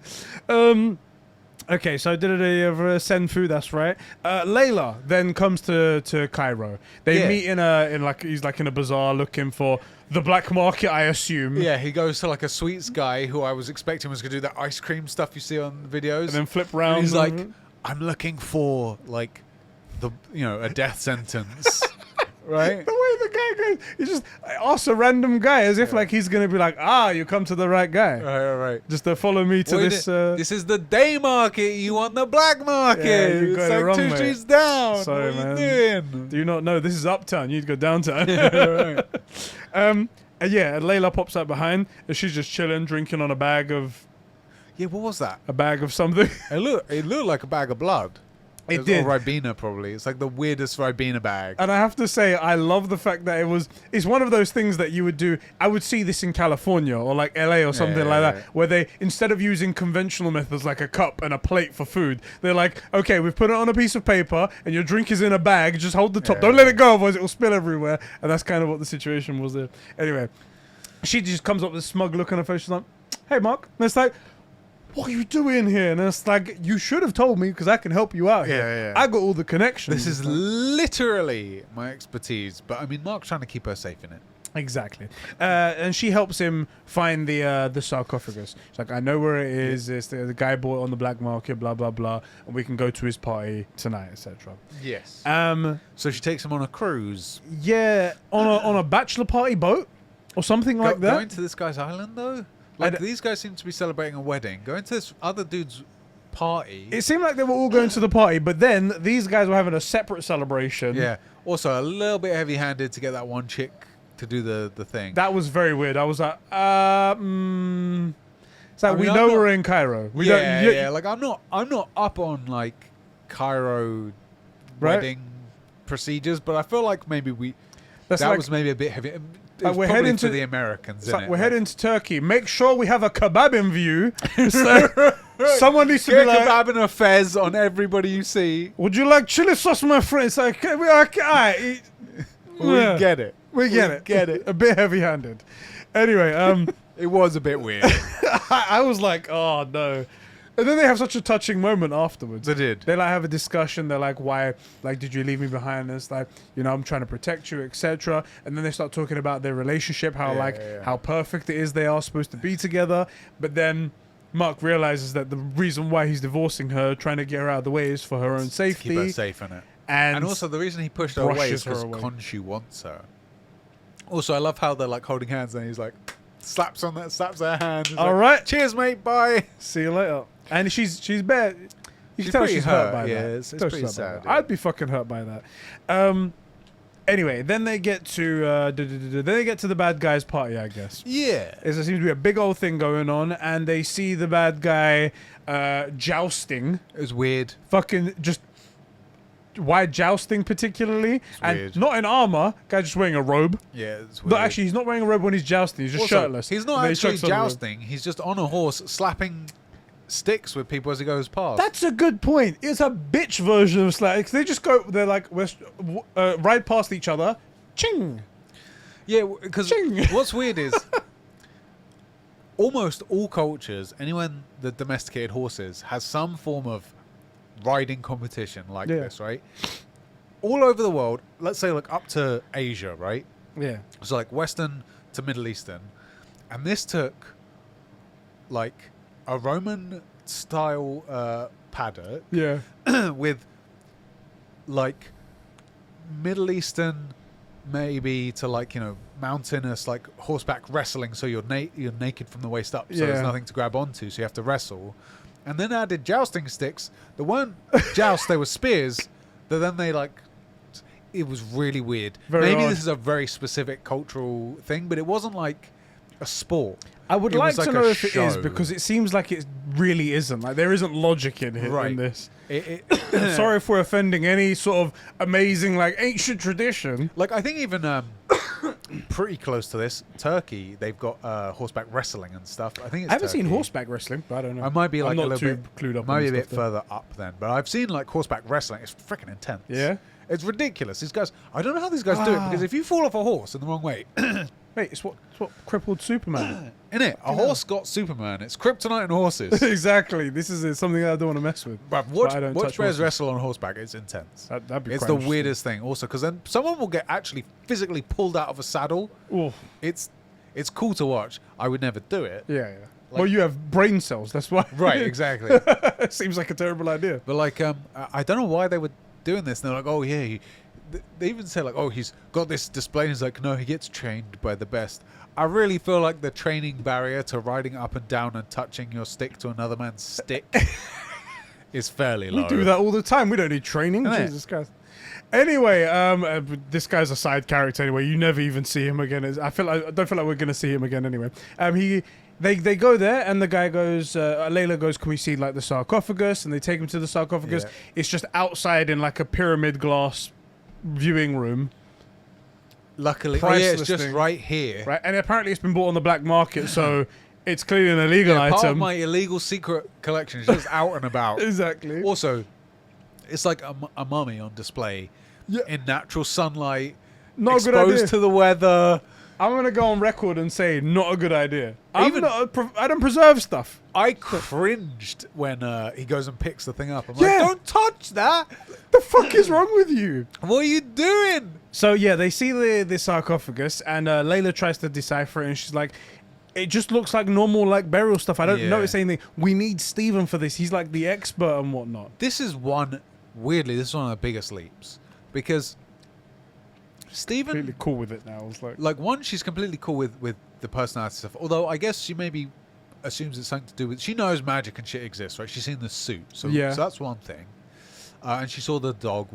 Okay, so did it of Senfu, that's right. Layla then comes to Cairo. They meet he's like in a bazaar looking for the black market, I assume. Yeah, he goes to like a sweets guy who I was expecting was going to do that ice cream stuff you see on the videos. And then flip round. And he's like, I'm looking for like a death sentence. Right? The way the guy goes, he just asks a random guy as if like he's going to be like, you come to the right guy. Right. Just to follow me to this. This is the day market. You want the black market. Yeah, you got it's it like wrong, 2 mate. streets down. Sorry, what man. are you doing? Do you not know? This is uptown. You need to go downtown. Right. And Layla pops up behind and she's just chilling, drinking on a bag of... Yeah, what was that? A bag of something. It looked like a bag of blood. It did. Or Ribena, probably. It's like the weirdest Ribena bag. And I have to say, I love the fact that it's one of those things that you would do. I would see this in California or like LA or something like that, where they, instead of using conventional methods like a cup and a plate for food, they're like, okay, we've put it on a piece of paper and your drink is in a bag. Just hold the top. Don't let it go, otherwise it will spill everywhere. And that's kind of what the situation was there. Anyway, she just comes up with a smug look on her face. She's like, hey, Mark. And it's like, what are you doing here? And it's like, you should have told me because I can help you out here. Yeah. I got all the connections. This is literally my expertise. But I mean, Mark's trying to keep her safe in it. Exactly. And she helps him find the sarcophagus. She's like, I know where it is. It's the guy bought it on the black market, blah, blah, blah. And we can go to his party tonight, etc. Yes. So she takes him on a cruise. Yeah, on a bachelor party boat or something like that. Going to this guy's island, though? Like, these guys seem to be celebrating a wedding. Going to this other dude's party. It seemed like they were all going to the party, but then these guys were having a separate celebration. Yeah. Also, a little bit heavy-handed to get that one chick to do the thing. That was very weird. I was like, it's like, we know we're in Cairo. Yeah. Like, I'm not up on like Cairo wedding procedures, but I feel like maybe that was maybe a bit heavy. We're heading to the Americans. We're heading to Turkey. Make sure we have a kebab in view. So someone needs to be like, kebab and a fez on everybody you see. Would you like chili sauce, my friend? It's like, we get it. We get it. A bit heavy-handed. Anyway, it was a bit weird. I was like, oh no. And then they have such a touching moment afterwards. They did. They like have a discussion. They're like, why, like, did you leave me behind? And it's like, I'm trying to protect you, etc. And then they start talking about their relationship, how how perfect it is they are supposed to be together. But then Mark realizes that the reason why he's divorcing her, trying to get her out of the way, is for her own safety. To keep her safe in it. And also the reason he pushed her away is brushes her because away. Khonshu wants her. Also, I love how they're like holding hands and he's like slaps their hand. He's All like, right. cheers, mate. Bye. See you later. And she's bad. You She's can tell pretty she's hurt hurt, by yeah, that. it's Tell she's pretty hurt by sad, that. yeah. I'd be fucking hurt by that. Anyway, then they get to the bad guy's party, I guess. Yeah. There seems to be a big old thing going on, and they see the bad guy jousting. It was weird. Fucking just why jousting particularly, and weird. not in armor. Guy just wearing a robe. Yeah, it's weird. But actually, he's not wearing a robe when he's jousting. He's just Also, shirtless. He's And not then he actually chucks on the robe. jousting. He's just on a horse slapping sticks with people as he goes past. That's a good point. It's a bitch version of Slack. They just go, they're like, ride past each other. Ching! Yeah, because Ching. what's weird is almost all cultures, anyone that domesticated horses, has some form of riding competition like this, right? All over the world, let's say like up to Asia, right? Yeah. So like Western to Middle Eastern. And this took like a Roman style paddock Yeah. with like Middle Eastern maybe to like, you know, mountainous like horseback wrestling, so you're naked from the waist up, so there's nothing to grab onto, so you have to wrestle. And then added jousting sticks that weren't jousts, they were spears, that then they like, it was really weird. Maybe this is a very specific cultural thing, but it wasn't like a sport. I would It like was to like know a if it is, show. because it seems like it really isn't. Like there isn't logic in Right. in this. It Sorry if we're offending any sort of amazing like ancient tradition. like I think even pretty close to this, Turkey, they've got horseback wrestling and stuff. I think it's I haven't seen Turkey. horseback wrestling, but I don't know. I might be like I'm a not little too bit clued up. Might on be a this bit stuff, though. further up then, but I've seen like horseback wrestling. It's freaking intense. Yeah. It's ridiculous. These guys, I don't know how these guys do it, because if you fall off a horse in the wrong way, Wait, it's what crippled Superman. innit? A horse got Superman. It's kryptonite and horses. Exactly. This is something that I don't want to mess with. But I don't watch touch bears horses. wrestle on horseback. It's intense. That'd be It's quite the interesting. weirdest thing. Also, because then someone will get actually physically pulled out of a saddle. Oof. It's cool to watch. I would never do it. Yeah. Well, you have brain cells. That's why. Right, exactly. It seems like a terrible idea. But like, I don't know why they were doing this. And they're like, oh yeah, they even say like, oh, he's got this display. And he's like, no, he gets trained by the best. I really feel like the training barrier to riding up and down and touching your stick to another man's stick is fairly low. We do that all the time. We don't need training. Isn't it? Jesus Christ. Anyway, this guy's a side character anyway. You never even see him again. I don't feel like we're gonna see him again anyway. They go there and the guy goes, Layla goes, can we see like the sarcophagus? And they take him to the sarcophagus. Yeah. It's just outside in like a pyramid glass viewing room. Luckily, it's Priceless just thing. right here. Right, and apparently it's been bought on the black market, so it's clearly an illegal Part of item. my illegal secret collection is just out and about. Exactly. Also, it's like a mummy on display in natural sunlight, Not a good exposed idea. to the weather. I'm gonna go on record and say not a good idea. I Even- don't preserve stuff. I cringed when he goes and picks the thing up. I'm Yeah. like, don't touch that. The fuck is wrong with you? What are you doing? So yeah, they see the sarcophagus, and Layla tries to decipher it, and she's like, "It just looks like normal like burial stuff. I don't Yeah. notice anything. We need Steven for this. He's like the expert and whatnot." This is one of the biggest leaps, because Stephen, Completely cool with it now. I was like one, she's completely cool with the personality stuff. Although I guess she maybe assumes it's something to do with, she knows magic and shit exists, right? She's seen the suit, so that's one thing. And she saw the dog.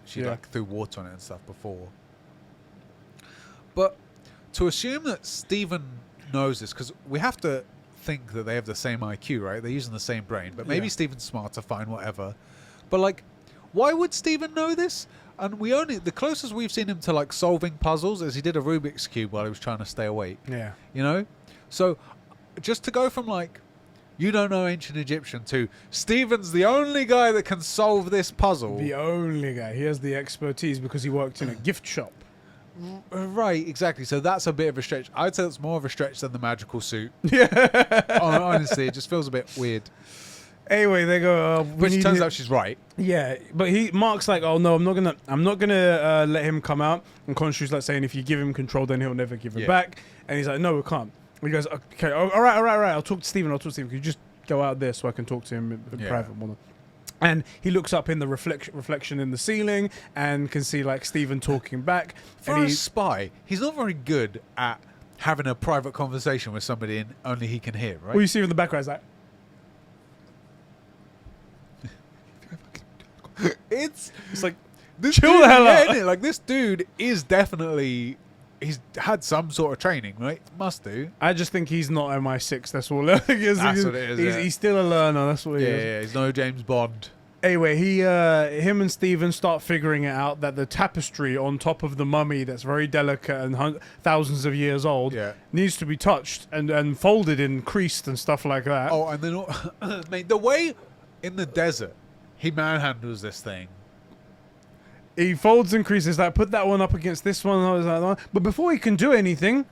She like threw water on it and stuff before. But to assume that Stephen knows this, because we have to think that they have the same IQ, right? They're using the same brain, but maybe Stephen's smarter, fine, whatever. But like, why would Stephen know this? And the closest we've seen him to like solving puzzles is he did a Rubik's Cube while he was trying to stay awake. Yeah. You know? So just to go from like, you don't know ancient Egyptian to Stephen's the only guy that can solve this puzzle. The only guy. He has the expertise because he worked in a gift shop. Right, exactly. So that's a bit of a stretch. I'd say it's more of a stretch than the magical suit. Yeah. Honestly, it just feels a bit weird. Anyway, they go. Which turns out she's right. Yeah, but Mark's like, oh no, I'm not gonna let him come out. And Khonshu's like saying, if you give him control, then he'll never give it back. And he's like, no, we can't. And he goes, okay, all right. I'll talk to Stephen. Can you just go out there so I can talk to him in private? And he looks up in the reflection in the ceiling and can see like Steven talking back. For a spy, he's not very good at having a private conversation with somebody and only he can hear, right? Well, you see in the background, it's like... it's like, chill the hell out. Like, this dude is definitely... He's had some sort of training, right? Must do. I just think he's not MI6. That's all. That's what it is. He's still a learner. That's what he is. Yeah, he's no James Bond. Anyway, him and Steven start figuring it out that the tapestry on top of the mummy that's very delicate and thousands of years old needs to be touched and folded and creased and stuff like that. Oh, and then mate, the way in the desert he manhandles this thing. He folds and creases, like, put that one up against this one. But before he can do anything,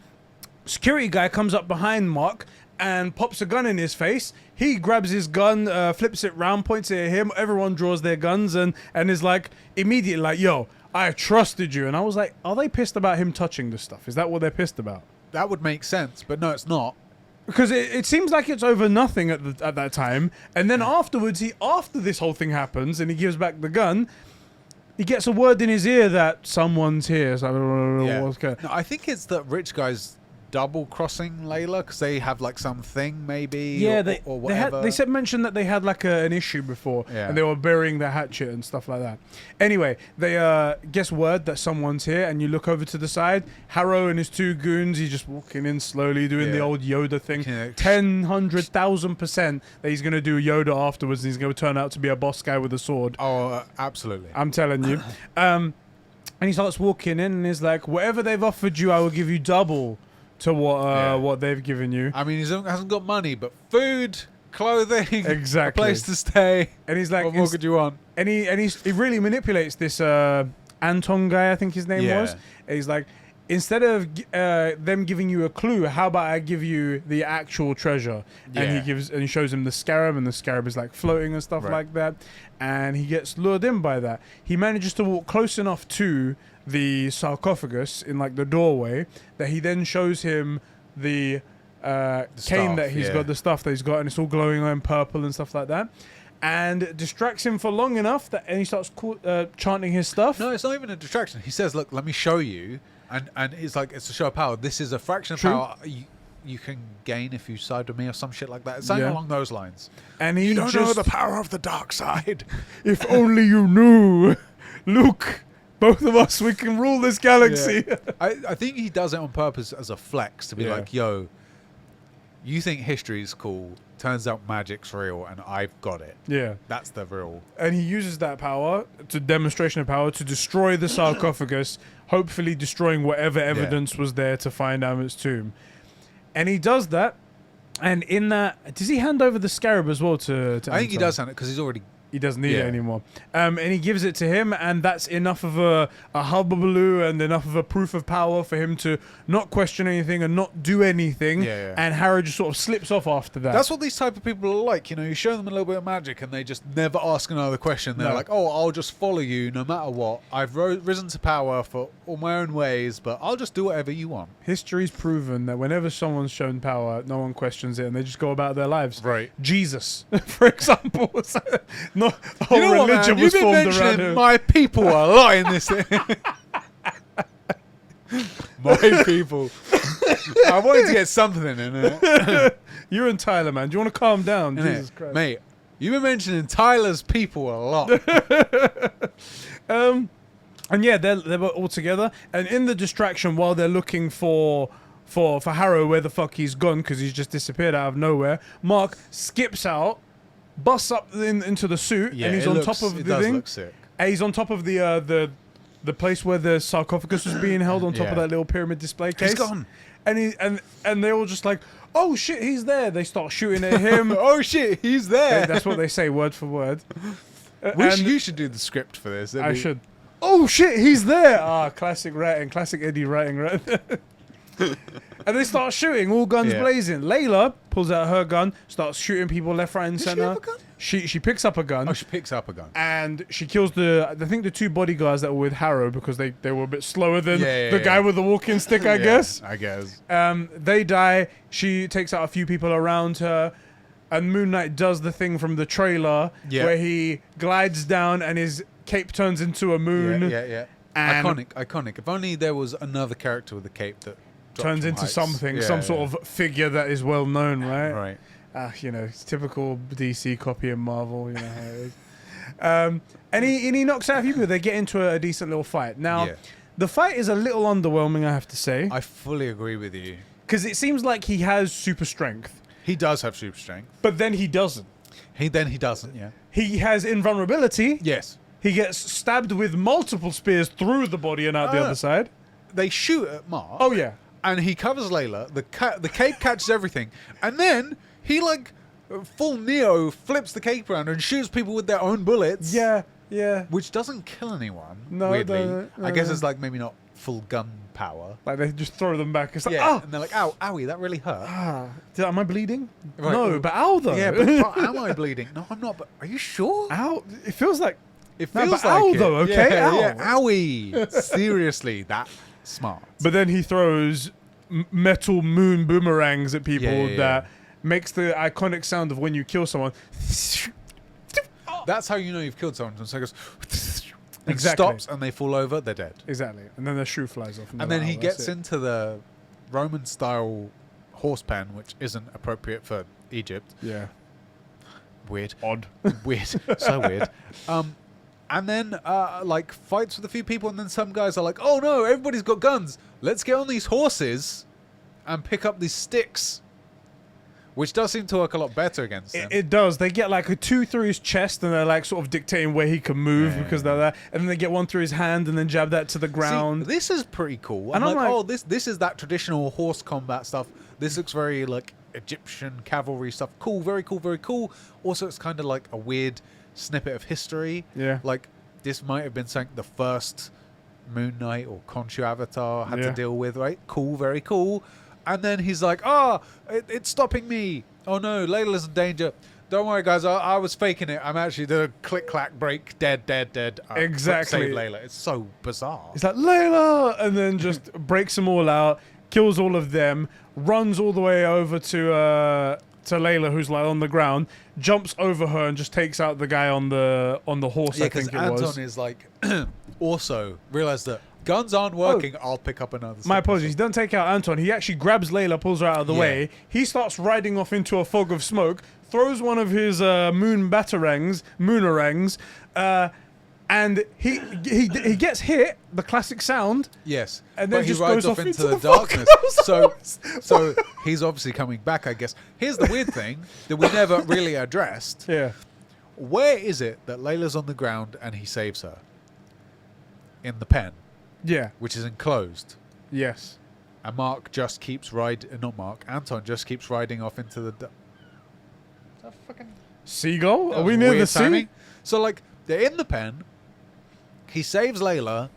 security guy comes up behind Mark and pops a gun in his face. He grabs his gun, flips it round, points it at him. Everyone draws their guns and is like, immediately like, yo, I trusted you. And I was like, are they pissed about him touching this stuff? Is that what they're pissed about? That would make sense, but no, it's not. Because it seems like it's over nothing at that time. And then afterwards, after this whole thing happens and he gives back the gun... He gets a word in his ear that someone's here. So I don't know what's going on. No, I think it's that rich guy's double crossing Layla because they have like something maybe. Yeah, or whatever. They mentioned that they had like an issue before, and they were burying their hatchet and stuff like that. Anyway, they gets word that someone's here, and you look over to the side. Harrow and his two goons. He's just walking in slowly, doing the old Yoda thing. 100,000% that he's gonna do Yoda afterwards. And he's gonna turn out to be a boss guy with a sword. Oh, absolutely. I'm telling you. And he starts walking in, and he's like, "Whatever they've offered you, I will give you double." To what they've given you. I mean, he hasn't got money, but food, clothing, exactly, a place to stay. And he's like, what more could you want? And he really manipulates this Anton guy, I think his name was. And he's like, instead of them giving you a clue, how about I give you the actual treasure? And he shows him the scarab, and the scarab is like floating and stuff like that. And he gets lured in by that. He manages to walk close enough to the sarcophagus in like the doorway that he then shows him the cane that he's got, the stuff that he's got, and it's all glowing on purple and stuff like that, and distracts him for long enough that and he starts chanting his stuff. No, it's not even a distraction. He says, look, let me show you, and it's like, it's a show of power. This is a fraction of power you can gain if you side with me or some shit like that. It's something along those lines. And he you don't know the power of the dark side. If only you knew. Luke, both of us, we can rule this galaxy. I think he does it on purpose as a flex to be like, yo, you think history is cool. Turns out magic's real, and I've got it. Yeah. That's the real. And he uses that power, demonstration of power, to destroy the sarcophagus, hopefully destroying whatever evidence was there to find Amit's tomb. And he does that, and in that... Does he hand over the scarab as well to I think he does hand it, because he doesn't need it anymore. And he gives it to him, and that's enough of a hubbubaloo and enough of a proof of power for him to not question anything and not do anything. And Harrow just sort of slips off after that. That's what these type of people are like. You know, you show them a little bit of magic and they just never ask another question. They're like, oh, I'll just follow you no matter what. I've risen to power for all my own ways, but I'll just do whatever you want. History's proven that whenever someone's shown power, no one questions it and they just go about their lives. Right. Jesus, for example. The whole you know religion what, was You've formed been around him. My people a lot in this thing. My people. I wanted to get something in it. You're in Tyler, man. Do you want to calm down? Jesus Christ. Mate, you've been mentioning Tyler's people a lot. And yeah, they were all together. And in the distraction, while they're looking for Harrow, where the fuck he's gone, because he's just disappeared out of nowhere, Mark skips out, busts up into the suit, and he's on top of the thing. Look sick. And he's on top of the place where the sarcophagus was being held, on top of that little pyramid display case. He's gone. And they're all just like, oh shit, he's there. They start shooting at him. Oh shit, he's there. That's what they say, word for word. You should do the script for this. I should. Oh shit, he's there. Classic writing, classic Eddie writing, right? And they start shooting, all guns blazing. Layla pulls out her gun, starts shooting people left, right, and center. She have a gun? She picks up a gun. Oh, she picks up a gun. And she kills I think the two bodyguards that were with Harrow, because they were a bit slower than the guy with the walking stick, I guess. I guess. They die. She takes out a few people around her. and Moon Knight does the thing from the trailer where he glides down and his cape turns into a moon. Yeah. And iconic. If only there was another character with a cape that turns into something, some sort of figure that is well known, right? Right. It's typical DC copy and Marvel. You know how it is. And he knocks out a few people. They get into a decent little fight. Now, the fight is a little underwhelming, I have to say. I fully agree with you. Because it seems like he has super strength. He does have super strength. But then he doesn't. He doesn't, yeah. He has invulnerability. Yes. He gets stabbed with multiple spears through the body and out the other side. They shoot at Mark. Oh, yeah. And he covers Layla. The cape catches everything. And then he, like, full Neo flips the cape around and shoots people with their own bullets. Yeah. Which doesn't kill anyone, no, weirdly. No. I guess it's, like, maybe not full gun power. Like, they just throw them back. It's like, and they're like, ow, owie, that really hurt. Am I bleeding? Right. No, but ow, though. Yeah, but am I bleeding? No, I'm not, but are you sure? Ow. It feels like... It feels like ow, it. though, okay? Yeah, owie. Seriously, that smart. But then he throws metal moon boomerangs at people that makes the iconic sound of when you kill someone. That's how you know you've killed someone. So it goes... Exactly. Stops and they fall over, they're dead. Exactly. And then their shoe flies off. And then he gets into the Roman-style horse pen, which isn't appropriate for Egypt. Yeah. Weird. Odd. Weird. So weird. And then, like, fights with a few people, and then some guys are like, oh no, everybody's got guns. Let's get on these horses and pick up these sticks. Which does seem to work a lot better against them. It does. They get like a 2 through his chest, and they're like sort of dictating where he can move because they're there. And then they get 1 through his hand, and then jab that to the ground. See, this is pretty cool. I'm like, oh, this is that traditional horse combat stuff. This looks very like Egyptian cavalry stuff. Cool, very cool, very cool. Also, it's kind of like a weird snippet of history. Yeah. Like, this might have been something the first Moon Knight or Khonshu Avatar had to deal with, right? Cool, very cool. And then he's like, it's stopping me. Oh no, Layla's in danger. Don't worry, guys. I was faking it. I'm actually the click, clack, break, dead. Exactly. Save Layla. It's so bizarre. It's like, Layla! And then just breaks them all out, kills all of them, runs all the way over to Layla, who's like on the ground, jumps over her and just takes out the guy on the horse, I think it was. Anton is like, also realized that guns aren't working. I'll pick up another. My apologies. He doesn't take out Anton. He actually grabs Layla, pulls her out of the way. He starts riding off into a fog of smoke, throws one of his moonerangs, and he gets hit. The classic sound. Yes, and then he just rides goes off into the darkness. So he's obviously coming back, I guess. Here's the weird thing that we never really addressed. Yeah. Where is it that Layla's on the ground and he saves her? In the pen. Yeah. Which is enclosed. Yes. And Mark just keeps Anton just keeps riding off into the... Is that fucking... Seagull? Are we near the sea? So, like, they're in the pen. He saves Layla.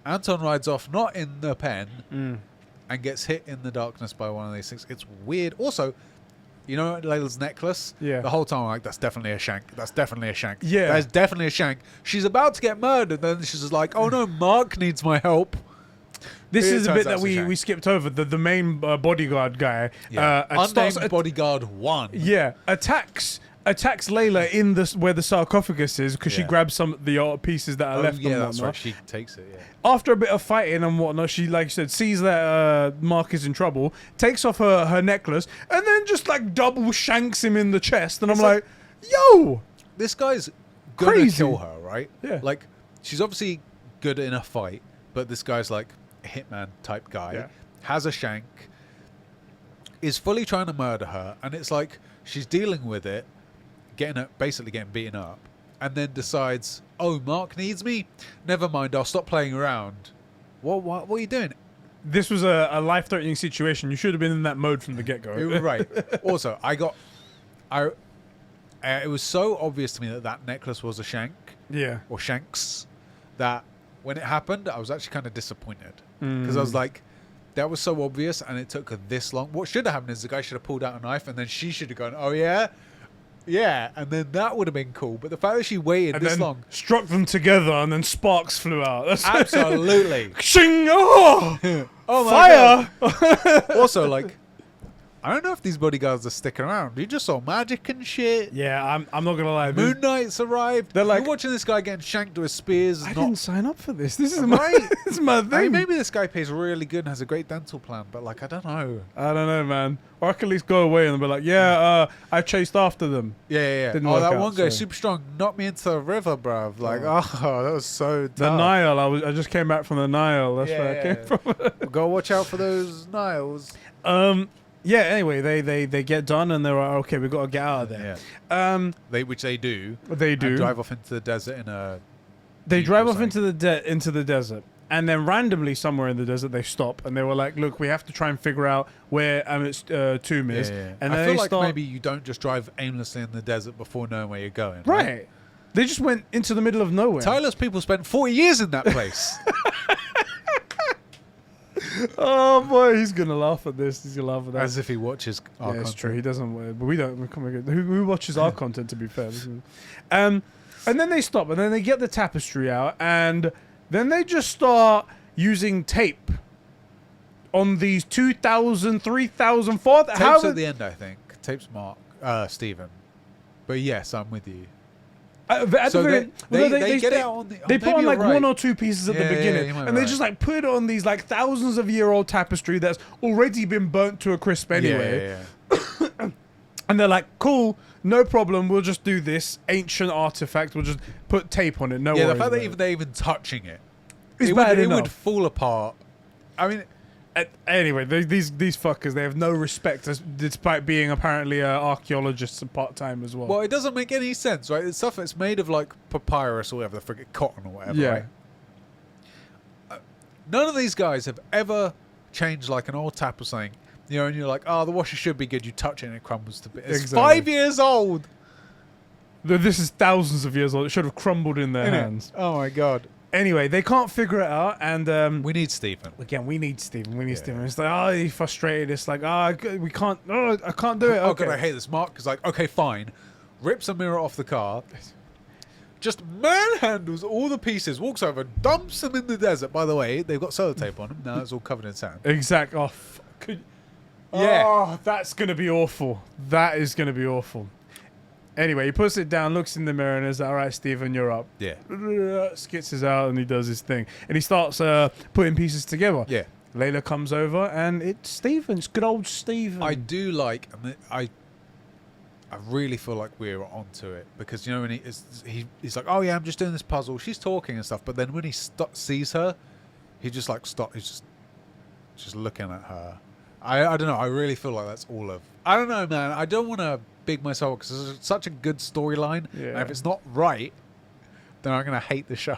Anton rides off, not in the pen, and gets hit in the darkness by one of these things. It's weird. Also, you know Layla's necklace? Yeah. The whole time I'm like, that's definitely a shank. That's definitely a shank. Yeah. That's definitely a shank. She's about to get murdered, then she's just like, oh no, Mark needs my help. This is a bit that we skipped over. The main bodyguard guy. Yeah. Unnamed bodyguard 1. Yeah. Attacks Layla in where the sarcophagus is because she grabs some of the pieces that are left. Yeah, that's right. She takes it. Yeah. After a bit of fighting and whatnot, she, like you said, sees that Mark is in trouble, takes off her necklace, and then just like double shanks him in the chest. And I'm like, yo, this guy's gonna crazy. Kill her, right? Yeah. Like, she's obviously good in a fight, but this guy's like a hitman type guy, has a shank, is fully trying to murder her, and it's like she's dealing with it. Basically getting beaten up, and then decides, oh, Mark needs me? Never mind, I'll stop playing around. What are you doing? This was a life-threatening situation. You should have been in that mode from the get-go. Right. Also, it was so obvious to me that necklace was a shank. Yeah. Or shanks, that when it happened, I was actually kind of disappointed. Because I was like, that was so obvious, and it took her this long. What should have happened is the guy should have pulled out a knife, and then she should have gone, oh, yeah? Yeah, and then that would have been cool. But the fact that she waited and this then long, struck them together, and then sparks flew out. That's absolutely. Shing! Oh, oh my fire! God. Also, like, I don't know if these bodyguards are sticking around. You just saw magic and shit. Yeah, I'm not gonna lie. Moon Knight's arrived. They're like, you're watching this guy getting shanked with spears. I didn't sign up for this. This is right. This is my thing. I mean, maybe this guy pays really good and has a great dental plan, but like, I don't know. I don't know, man. Or I can at least go away and be like, I chased after them. Yeah. Didn't Oh, work that out, one guy, so. super strong, knocked me into the river, bruv. Like, that was so tough. The Nile. I just came back from the Nile. That's where I came from. Go watch out for those Niles. Yeah. Anyway, they get done and they're like, okay, we've got to get out of there. Yeah. Which they do. They do. And drive off into the desert in a. They drive off into the desert, and then randomly somewhere in the desert they stop, and they were like, "Look, we have to try and figure out where Amit's tomb is." Yeah. And I then feel they like start, maybe you don't just drive aimlessly in the desert before knowing where you're going. right? They just went into the middle of nowhere. Tyler's people spent 40 years in that place. Oh boy, he's gonna laugh at this. He's gonna laugh at that. As if he watches our it's content. true. He doesn't. But we don't. Who watches our content? To be fair. And then they stop, and then they get the tapestry out, and then they just start using tape on these 2,000, 3,000, 4,000. Tape's at the end, I think. Tape's Mark, Stephen. But yes, I'm with you. So they get it out on the. They put on like one or two pieces at the beginning, and they just like put it on these like thousands of year old tapestry that's already been burnt to a crisp anyway. Yeah. And they're like, cool, no problem. We'll just do this ancient artifact. We'll just put tape on it. No worries. Yeah, the fact that they're even touching it, it's bad enough. It would fall apart. I mean. Anyway, these fuckers, they have no respect, despite being apparently archaeologists and part-time as well. Well, it doesn't make any sense, right? It's stuff that's made of like papyrus or whatever, the friggin' cotton or whatever, yeah. Right? None of these guys have ever changed like an old tap or something, you know, and you're like, oh, the washer should be good. You touch it and it crumbles to bits. It's Exactly. 5 years old. This is thousands of years old. It should have crumbled in their hands. Oh my god. Anyway, they can't figure it out, and we need Stephen. Again, we need Stephen. We need Stephen. It's like, oh, he's frustrated. It's like, we can't. Oh, I can't do it. Oh okay. god, I hate this. Mark is like, okay, fine. Rips a mirror off the car. Just manhandles all the pieces. Walks over, dumps them in the desert. By the way, they've got sellotape on them. Now it's all covered in sand. Exact. Oh, yeah. Oh, that's gonna be awful. That is gonna be awful. Anyway, he puts it down, looks in the mirror, and is like, all right, Stephen, you're up. Yeah. Skits out, and he does his thing. And he starts putting pieces together. Yeah. Layla comes over, and it's Stephen. It's good old Stephen. I do like, I really feel like we're onto it. Because, you know, when he's like, oh, yeah, I'm just doing this puzzle. She's talking and stuff. But then when he sees her, he just, like, He's just looking at her. I don't know. I really feel like that's all of... I don't know, man. I don't want to big myself because it's such a good storyline. Yeah. And if it's not right, then I'm going to hate the show.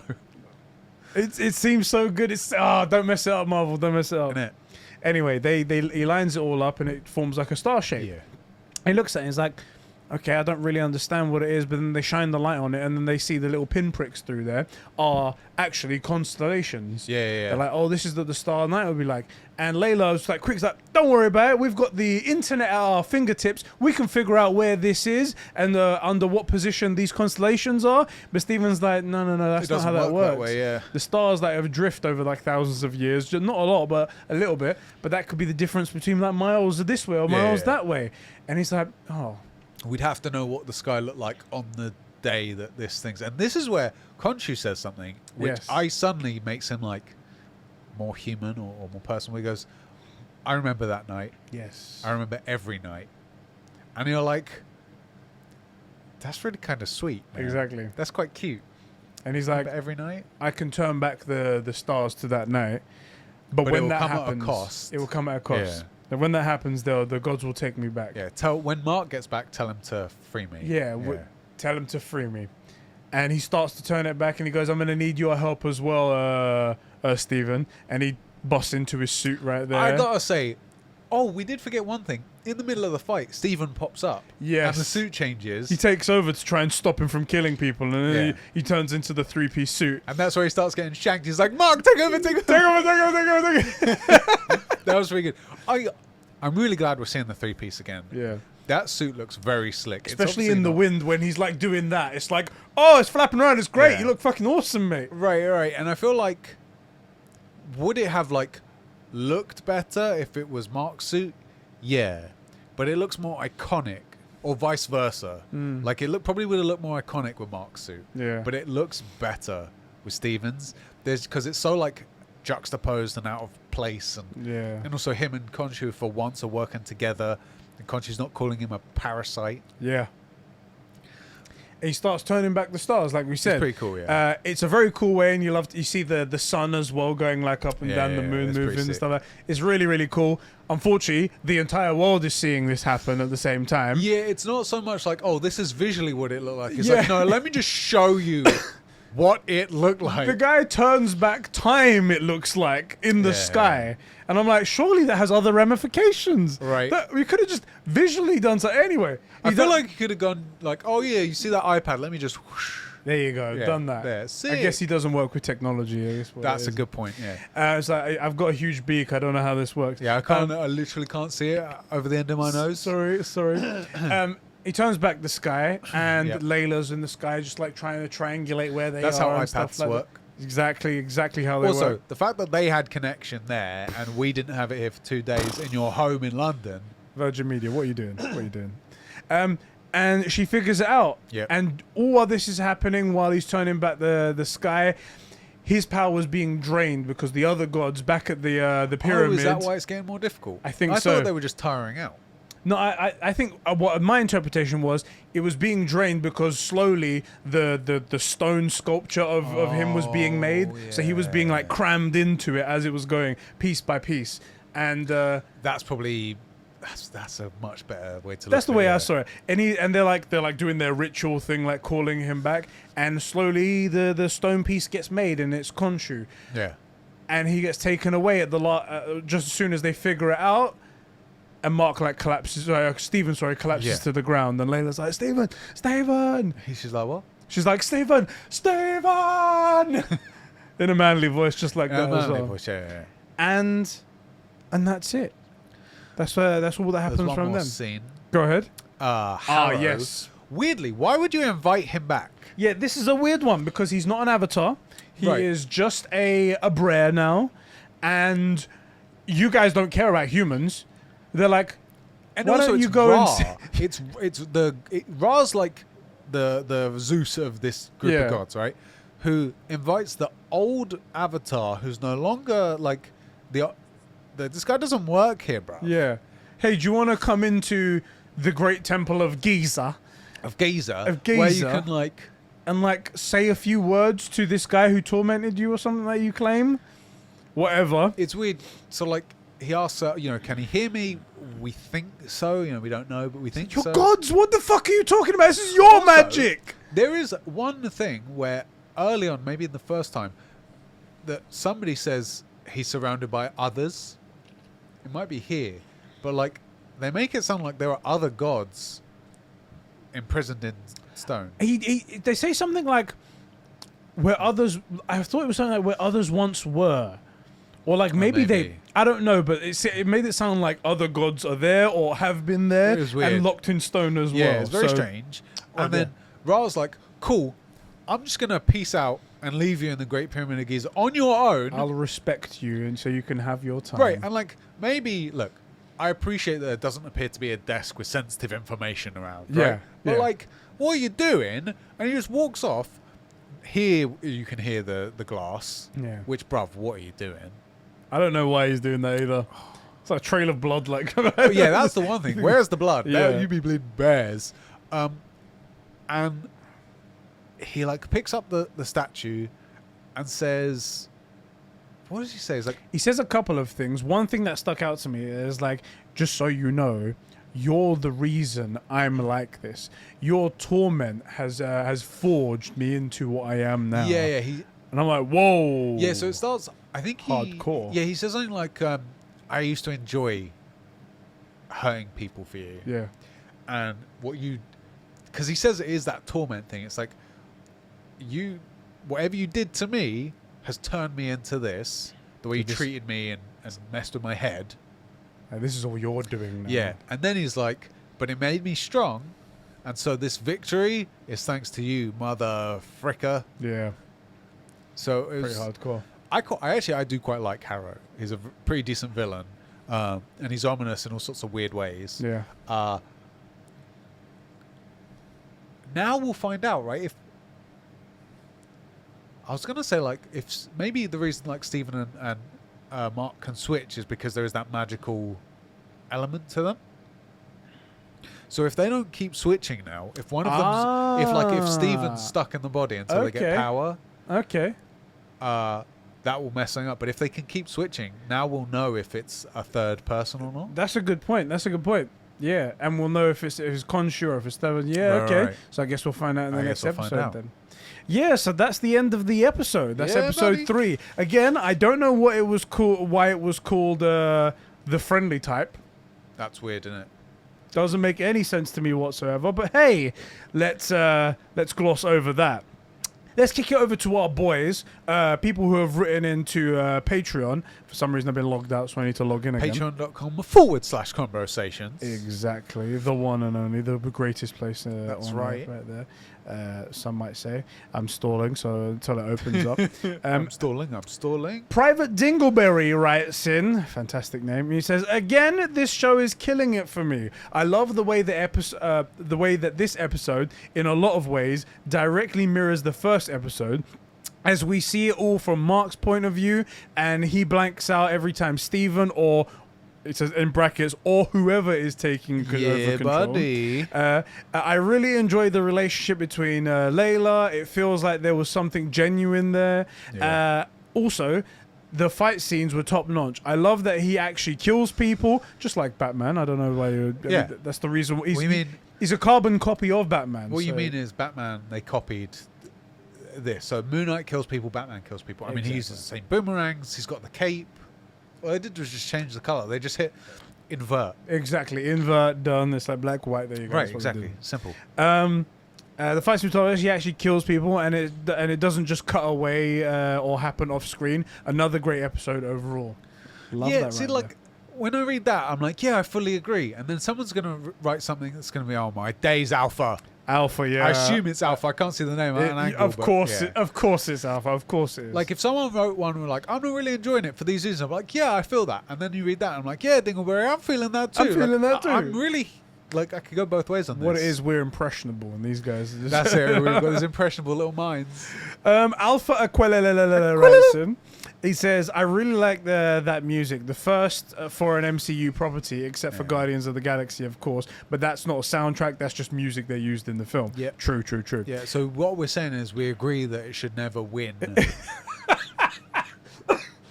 It seems so good. It's don't mess it up, Marvel. Don't mess it up. Innit? Anyway, he lines it all up and it forms like a star shape. Yeah. He looks at it and he's like, okay, I don't really understand what it is, but then they shine the light on it and then they see the little pinpricks through there are actually constellations. Yeah. They're like, oh, this is what the star night would be like. And Layla was like, quick, like, don't worry about it. We've got the internet at our fingertips. We can figure out where this is and under what position these constellations are. But Steven's like, no, that's not how that works. That way, yeah. The stars that have drift over like thousands of years, not a lot, but a little bit. But that could be the difference between like miles this way or miles that way. And he's like, oh. We'd have to know what the sky looked like on the day that this thing's... And this is where Khonshu says something, which I suddenly makes him like more human or more personal. He goes, I remember that night. Yes. I remember every night. And you're like, that's really kind of sweet, man. Exactly. That's quite cute. And he's like, every night? I can turn back the stars to that night. But when that happens, it will come at a cost. Yeah. And when that happens, the gods will take me back. Yeah. When Mark gets back, tell him to free me. Yeah. Tell him to free me. And he starts to turn it back and he goes, I'm going to need your help as well, Stephen. And he busts into his suit right there. I got to say, we did forget one thing. In the middle of the fight, Stephen pops up. Yes. And the suit changes. He takes over to try and stop him from killing people. And then he turns into the three-piece suit. And that's where he starts getting shanked. He's like, Mark, take over. That was really good. I'm really glad we're seeing the three-piece again. Yeah. That suit looks very slick. Especially in the wind when he's like doing that. It's like, it's flapping around. It's great. Yeah. You look fucking awesome, mate. Right. And I feel like, would it have like looked better if it was Mark's suit? Yeah. but it looks more iconic, or vice versa. Like it probably would have looked more iconic with Mark's suit. Yeah. But it looks better with Steven's. Because it's so like juxtaposed and out of place, and also him and Khonshu for once are working together, and Khonshu's not calling him a parasite. Yeah. He starts turning back the stars, like we said. It's pretty cool, yeah. It's a very cool way, and you see the sun as well going like up and down, the moon moving and stuff like that. It's really, really cool. Unfortunately, the entire world is seeing this happen at the same time. Yeah, it's not so much like, oh, this is visually what it looked like. It's like, no, let me just show you what it looked like. The guy turns back time, it looks like, in the sky. And I'm like, surely that has other ramifications. Right. We could have just visually done something. Anyway. I feel like he could have gone like, oh yeah, you see that iPad? Let me just whoosh. There you go. Done that. There. I guess he doesn't work with technology. I guess That's a good point, yeah. It's like, I've got a huge beak. I don't know how this works. Yeah, I literally can't see it over the end of my nose. Sorry. He turns back the sky, and Layla's in the sky, just like trying to triangulate where they That's are. That's how iPads work. Exactly how they work. Also, the fact that they had connection there and we didn't have it here for 2 days in your home in London. Virgin Media, what are you doing? And she figures it out. Yep. And all of this is happening while he's turning back the sky. His power was being drained because the other gods back at the pyramid. Oh, is that why it's getting more difficult? I think I so. thought they were just tiring out. No, I think what my interpretation was, it was being drained because slowly the stone sculpture of him was being made. Yeah. So he was being like crammed into it as it was going piece by piece. And that's probably that's a much better way to look. That's the way I saw it. And they're like doing their ritual thing, like calling him back. And slowly the stone piece gets made, and it's Khonshu. Yeah. And he gets taken away at the just as soon as they figure it out. And Mark like collapses. Stephen collapses to the ground. And Layla's like, Stephen. She's like, what? She's like, Stephen. In a manly voice, just like that as well. Voice, yeah. And that's it. That's all that happens There's one from more them. Scene. Go ahead. Harrow. Yes. Weirdly, why would you invite him back? Yeah, this is a weird one because he's not an avatar. He Right. is just a Brer now, and you guys don't care about humans. They're like, and why also don't it's you go Ra. and Ra's like the Zeus of this group of gods, right? Who invites the old avatar who's no longer like this guy doesn't work here, bro. Yeah. Hey, do you want to come into the great temple of Giza? Of Giza, where you can like say a few words to this guy who tormented you or something that you claim? Whatever. It's weird. So like he asks, can he hear me? We think so. We don't know, but we think Your so. gods, what the fuck are you talking about? This is your Also, magic. There is one thing where early on, maybe in the first time, that somebody says he's surrounded by others. It might be here, but like they make it sound like there are other gods imprisoned in stone. They say something like where others. I thought it was something like where others once were, or like maybe they. I don't know, but it made it sound like other gods are there or have been there and locked in stone as well. Yeah, it's very strange. And then Ra's like, "Cool, I'm just gonna peace out and leave you in the Great Pyramid of Giza on your own. I'll respect you, and so you can have your time." Right, and like maybe look. I appreciate that there doesn't appear to be a desk with sensitive information around. Right? Yeah. But like, what are you doing? And he just walks off. Here you can hear the glass. Yeah. Which, bruv, what are you doing? I don't know why he's doing that either. It's like a trail of blood, like. Oh, yeah, that's the one thing. Where's the blood? Yeah. You be bleeding bears. And he like picks up the statue and says. What does he say? He's like, he says a couple of things. One thing that stuck out to me is like, just so you know, you're the reason I'm like this. Your torment has forged me into what I am now. Yeah. And I'm like, whoa. Yeah, so it starts, I think hardcore. Yeah, he says something like, I used to enjoy hurting people for you. Yeah. And because he says it is that torment thing. It's like, whatever you did to me has turned me into this. The way you treated me and messed with my head. This is all you're doing now. Yeah. And then he's like, but it made me strong. And so this victory is thanks to you, mother fricker. Yeah. So it was pretty hardcore. I do quite like Harrow. He's a pretty decent villain. and he's ominous in all sorts of weird ways. Yeah. Now we'll find out, right? If I was gonna say, like, if maybe the reason like Stephen and Mark can switch is because there is that magical element to them. So if they don't keep switching now, if one of them's if Stephen's stuck in the body until they get power, that will mess something up. But if they can keep switching, now we'll know if it's a third person or not. That's a good point. Yeah, and we'll know if it's Khonshu or if it's Stephen. Yeah, okay. Right. So I guess we'll find out in the next episode then. Yeah, so that's the end of the episode. That's episode 3. Again, I don't know what it was why it was called the friendly type. That's weird, isn't it? Doesn't make any sense to me whatsoever. But hey, let's gloss over that. Let's kick it over to our boys, people who have written into Patreon. For some reason, I've been logged out, so I need to log in again. Patreon.com/conversations. Exactly. The one and only, the greatest place That's on right. Earth, right there. Some might say. I'm stalling, so until it opens up. I'm stalling. Private Dingleberry writes in, fantastic name. He says, "Again, this show is killing it for me. I love the way the way that this episode, in a lot of ways, directly mirrors the first episode, as we see it all from Mark's point of view, and he blanks out every time Stephen or." It says in brackets, or whoever is taking over control. Buddy. I really enjoyed the relationship between Layla. It feels like there was something genuine there. Yeah. Also, the fight scenes were top notch. I love that he actually kills people, just like Batman. I don't know why you. Yeah. That's the reason. He's a carbon copy of Batman. What you mean is Batman, they copied this. So Moon Knight kills people, Batman kills people. I mean, he uses the same boomerangs. He's got the cape. All they did was just change the color. They just hit invert. Exactly. Invert, done. It's like black, white. There you go. Right, exactly. Simple. The fight scene he actually kills people, and it doesn't just cut away or happen off screen. Another great episode overall. Love that. See, like, when I read that, I'm like, yeah, I fully agree. And then someone's going to write something that's going to be, oh my days, Alpha. Alpha, yeah. I assume it's Alpha. I can't see the name at an angle. Of course it's Alpha. Of course it is. Like, if someone wrote one and were like, I'm not really enjoying it for these reasons, I'm like, yeah, I feel that. And then you read that, and I'm like, yeah, Dingleberry, I'm feeling that too. I'm really, like, I could go both ways on this. What it is, we're impressionable, and these guys are just... That's it. We've got these impressionable little minds. Alpha Aquila writes in. He says, I really like that music. The first for an MCU property, except for Guardians of the Galaxy, of course. But that's not a soundtrack. That's just music they used in the film. Yeah. True. Yeah, so what we're saying is we agree that it should never win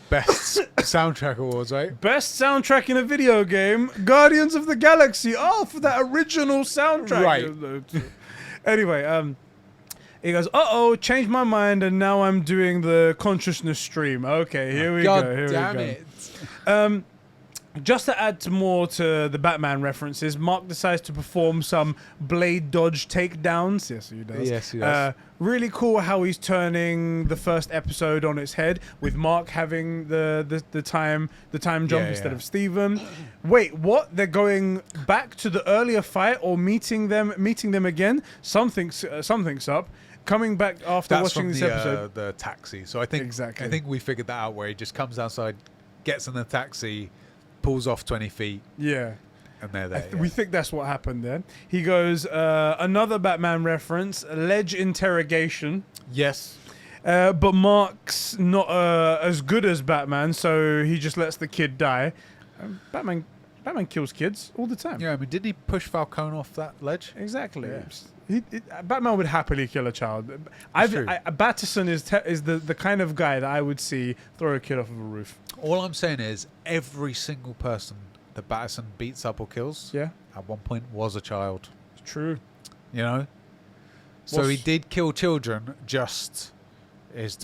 Best Soundtrack Awards, right? Best soundtrack in a video game, Guardians of the Galaxy. Oh, for that original soundtrack. Right. Anyway, he goes, changed my mind, and now I'm doing the consciousness stream. Okay, here we go. God damn it. Just to add more to the Batman references, Mark decides to perform some blade dodge takedowns. Yes, he does. Yes, he does. Really cool how he's turning the first episode on its head, with Mark having the time jump instead of Steven. Wait, what? They're going back to the earlier fight or meeting them again? Something's up. Coming back after watching this episode. The taxi. So I think we figured that out, where he just comes outside, gets in the taxi, pulls off 20 feet. Yeah. And they're there. We think that's what happened there. He goes, another Batman reference, ledge interrogation. Yes. But Mark's not as good as Batman, so he just lets the kid die. Batman kills kids all the time. Yeah, I mean, didn't he push Falcone off that ledge? Exactly. Yeah. Batman would happily kill a child. Batterson is the kind of guy that I would see throw a kid off of a roof. All I'm saying is every single person that Batterson beats up or kills at one point was a child. It's true. You know? So he did kill children, just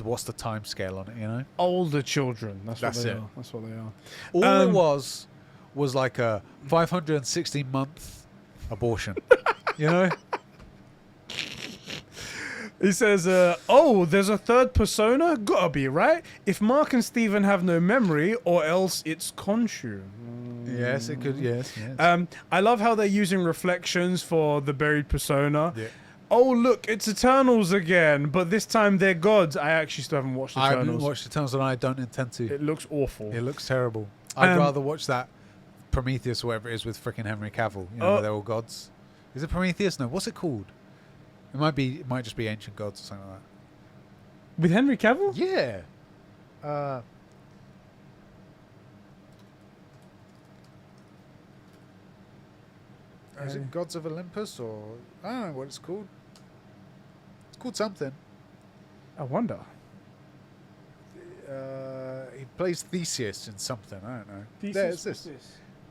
what's the time scale on it, you know? Older children. That's what they are. That's what they are. All it was like a 516-month abortion. You know? He says, there's a third persona? Gotta be, right? If Mark and Steven have no memory, or else it's Khonshu. Yes, it could, yes. I love how they're using reflections for the buried persona. Yeah. Oh, look, it's Eternals again, but this time they're gods. I actually still haven't watched Eternals. I haven't watched Eternals, and I don't intend to. It looks awful. It looks terrible. I'd rather watch that Prometheus or whatever it is with freaking Henry Cavill. You know, where they're all gods. Is it Prometheus? No. What's it called? It might just be Ancient Gods or something like that. With Henry Cavill? Yeah. Is it Gods of Olympus or I don't know what it's called. It's called something. I wonder. He plays Theseus in something. I don't know. Theseus, There,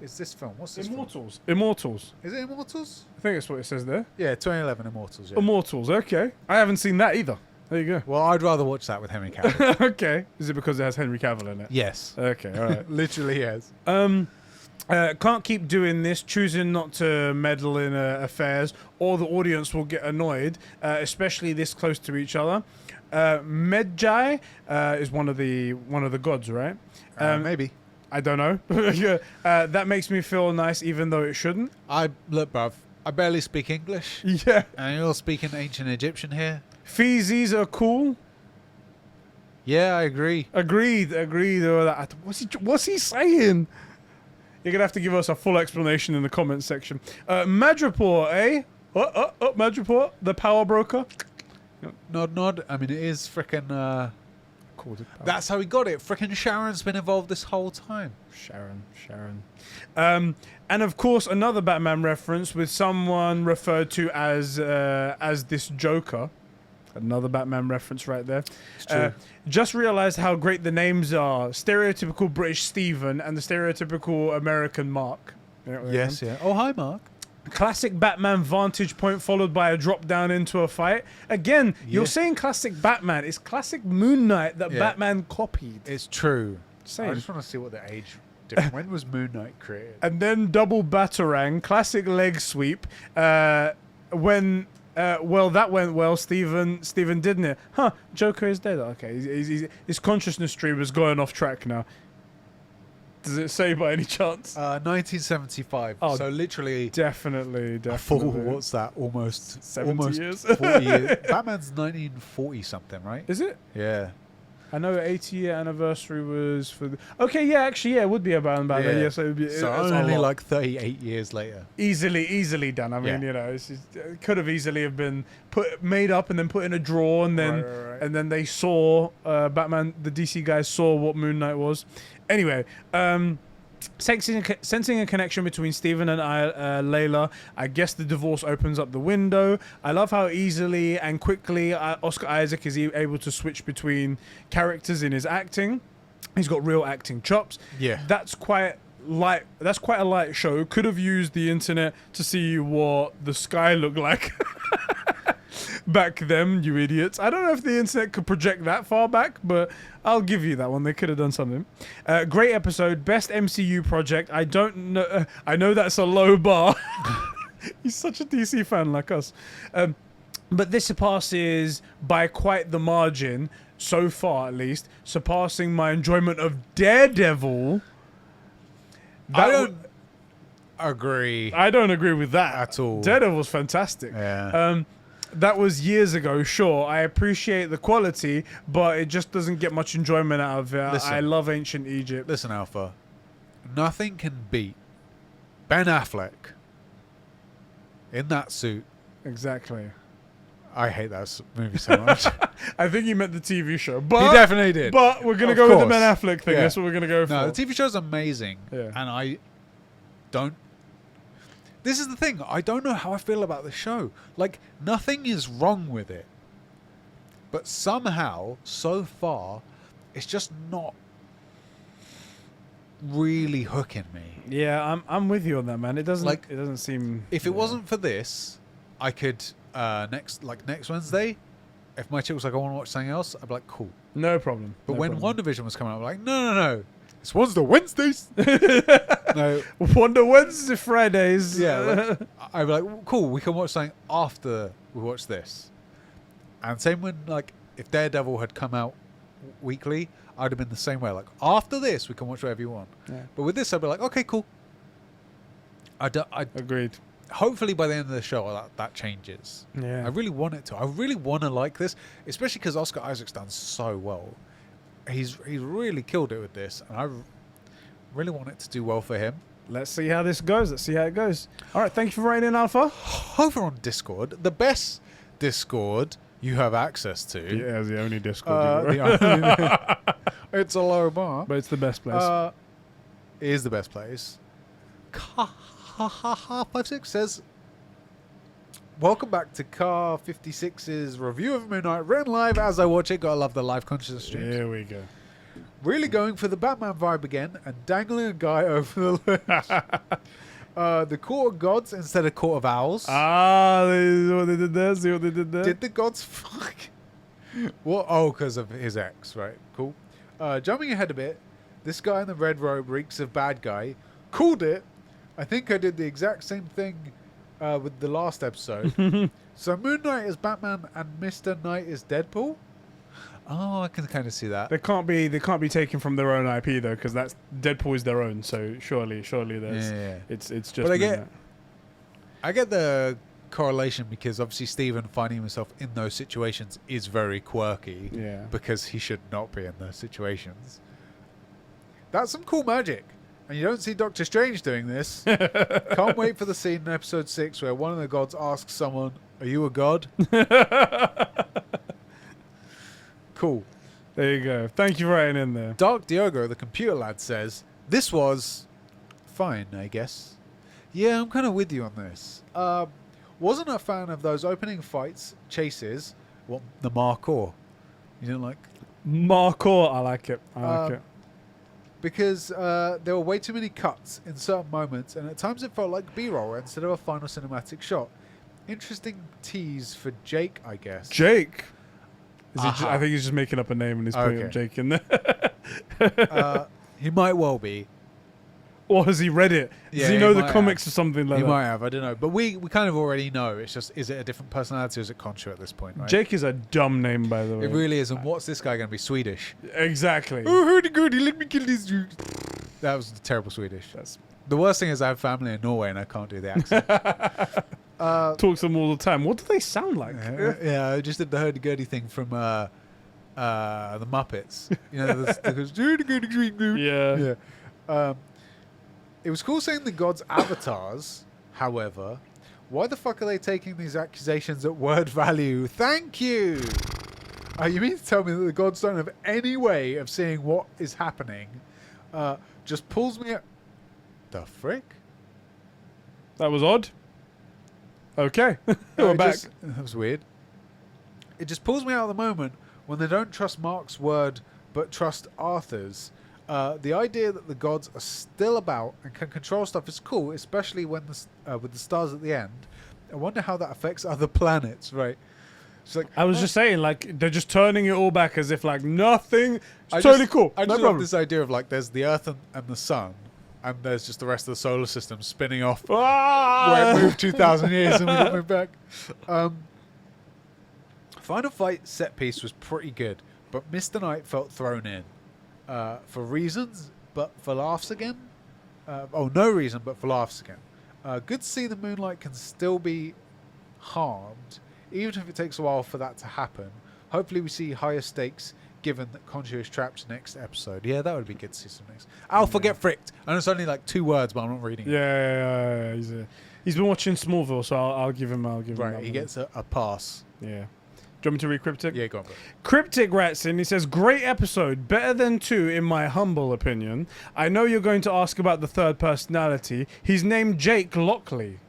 it's this film. What's this? Immortals. Film? Immortals. Is it Immortals? I think that's what it says there. Yeah, 2011 Immortals. Yeah. Immortals. Okay. I haven't seen that either. There you go. Well, I'd rather watch that with Henry Cavill. Okay. Is it because it has Henry Cavill in it? Yes. Okay. All right. Literally yes. Can't keep doing this, choosing not to meddle in affairs, or the audience will get annoyed, especially this close to each other. Medjai is one of the gods, right? Maybe. I don't know. That makes me feel nice, even though it shouldn't. Look, bruv. I barely speak English. Yeah. And you're speaking ancient Egyptian here. Feezies are cool. Yeah, I agree. Agreed. What's he saying? You're going to have to give us a full explanation in the comments section. Madripoor, eh? Madripoor, the power broker. Nod. I mean, it is frickin'... that's how he got it. Frickin' Sharon's been involved this whole time. Sharon. And of course, another Batman reference with someone referred to as this Joker. Another Batman reference right there. It's true. Just realized how great the names are. Stereotypical British Stephen and the stereotypical American Mark. You know what I mean? Yeah. Oh, hi, Mark. Classic Batman vantage point followed by a drop down into a fight. Again, you're saying classic Batman. It's classic Moon Knight that Batman copied. It's true. Same. I just want to see what the age difference. When was Moon Knight created? And then double Batarang, classic leg sweep. Well, that went well. Steven didn't it? Huh? Joker is dead. Okay, his consciousness stream is going off track now. Does it say by any chance? 1975. Oh, so literally, definitely. What's that? Almost 70 years. 40 years. Batman's 1940 something, right? Is it? Yeah. I know 80-year anniversary was for the... Okay, yeah, actually, yeah, it would be about that. Yeah, so it would be... So only like 38 years later. Easily done. I mean, you know, it could have easily have been made up and then put in a drawer, and then and then they saw Batman. The DC guys saw what Moon Knight was. Anyway, sensing a connection between Steven and Layla. I guess the divorce opens up the window. I love how easily and quickly Oscar Isaac is able to switch between characters in his acting. He's got real acting chops. Yeah, that's quite a light show. Could have used the internet to see what the sky looked like back then, you idiots. I don't know if the internet could project that far back, but I'll give you that one. They could have done something. Great episode. Best MCU project. I don't know. I know that's a low bar. He's such a DC fan like us. But this surpasses by quite the margin, so far at least, surpassing my enjoyment of Daredevil. I don't agree. I don't agree with that at all. Daredevil's fantastic. Yeah. That was years ago, sure. I appreciate the quality, but it just doesn't get much enjoyment out of it. Listen, I love ancient Egypt. Listen, Alpha. Nothing can beat Ben Affleck in that suit. Exactly. I hate that movie so much. I think you meant the TV show. But he definitely did. But we're going to go with the Ben Affleck thing. Yeah. That's what we're going to go for. No, the TV show's amazing. Yeah. And I don't... This is the thing. I don't know how I feel about the show. Like, nothing is wrong with it. But somehow, so far, it's just not really hooking me. Yeah, I'm with you on that, man. It doesn't seem... If it wasn't for this, I could... next Wednesday, if my chick was like, I want to watch something else, I'd be like, cool. No problem. But when WandaVision was coming out, I'm like, no. It's Wednesdays. No. Wonder Wednesday, Fridays. Yeah. I'd be like, cool, we can watch something after we watch this. And same when, like, if Daredevil had come out weekly, I'd have been the same way. Like, after this, we can watch whatever you want. Yeah. But with this, I'd be like, okay, cool. Agreed. Hopefully by the end of the show that changes. Yeah. I really want it to. I really want to like this, especially because Oscar Isaac's done so well. He's really killed it with this, and I really want it to do well for him. let's see how this goes. Let's see how it goes. All right, thank you for writing in, Alpha. Over on Discord, the best Discord you have access to. Yeah, it's the only Discord. It's a low bar, but it's the best place. It is the best place. 56 says, welcome back to Car 56's review of Midnight Ren live. As I watch it, gotta love the live consciousness streams. Here we go. Really going for the Batman vibe again and dangling a guy over the ledge. The Court of Gods instead of Court of Owls. Ah, what they did there. See what they did there. Did the gods fuck? What? Oh, because of his ex, right? Cool. Jumping ahead a bit, this guy in the red robe reeks of bad guy. Called it. I think I did the exact same thing with the last episode. So Moon Knight is Batman and Mr. Knight is Deadpool. Oh, I can kind of see that. They can't be taken from their own IP though, because that's Deadpool is their own. So surely there's it's just. But I get the correlation because obviously Steven finding himself in those situations is very quirky. Yeah. Because he should not be in those situations. That's some cool magic. And you don't see Doctor Strange doing this. Can't wait for the scene in episode 6 where one of the gods asks someone, "Are you a god?" Cool. There you go. Thank you for writing in there. Dark Diogo, the computer lad, says, this was fine, I guess. Yeah, I'm kind of with you on this. Wasn't a fan of those opening fights, chases, the Markor. You didn't like? Markor, I like it. I like it. Because there were way too many cuts in certain moments, and at times it felt like B-roll instead of a final cinematic shot. Interesting tease for Jake, I guess. Jake? I think he's just making up a name and he's putting up Jake in there. He might well be. Or has he read it? Does he know the comics or something like that? He might have, I don't know. But we kind of already know. It's just, is it a different personality or is it Khonshu at this point, right? Jake is a dumb name, by the way. It really is. And what's this guy going to be? Swedish? Exactly. Oh, hurdy-gurdy, let me kill this dude. That was terrible Swedish. The worst thing is I have family in Norway and I can't do the accent. Talks to them all the time. What do they sound like? Yeah, I just did the hurdy-gurdy thing from the Muppets. You know, yeah. It was cool seeing the gods' avatars. However, why the fuck are they taking these accusations at word value? Thank you. You mean to tell me that the gods don't have any way of seeing what is happening? Just pulls me at the frick. That was odd. Okay, we're back. That was weird. It just pulls me out of the moment when they don't trust Mark's word but trust Arthur's. The idea that the gods are still about and can control stuff is cool, especially when with the stars at the end. I wonder how that affects other planets, right? It's like, I was just saying, like, they're just turning it all back as if, like, nothing. It's totally cool. I No just love problem. this idea of, like, there's the Earth and the Sun, and there's just the rest of the solar system spinning off where it moved 2,000 years and we got moved back. Final fight set piece was pretty good, but Mr. Knight felt thrown in. For reasons, but for laughs again. No reason, but for laughs again. Good to see the Moonlight can still be harmed, even if it takes a while for that to happen. Hopefully we see higher stakes, given that Khonshu is trapped next episode. Yeah, that would be good to see some next. Alpha get fricked. And it's only like 2 words, but I'm not reading it. Yeah. He's been watching Smallville, so I'll give him. Right, he gets a pass. Yeah. Do you want me to read Cryptic? Yeah, go on, bro. Cryptic writes in, he says, great episode, better than 2 in my humble opinion. I know you're going to ask about the third personality. He's named Jake Lockley.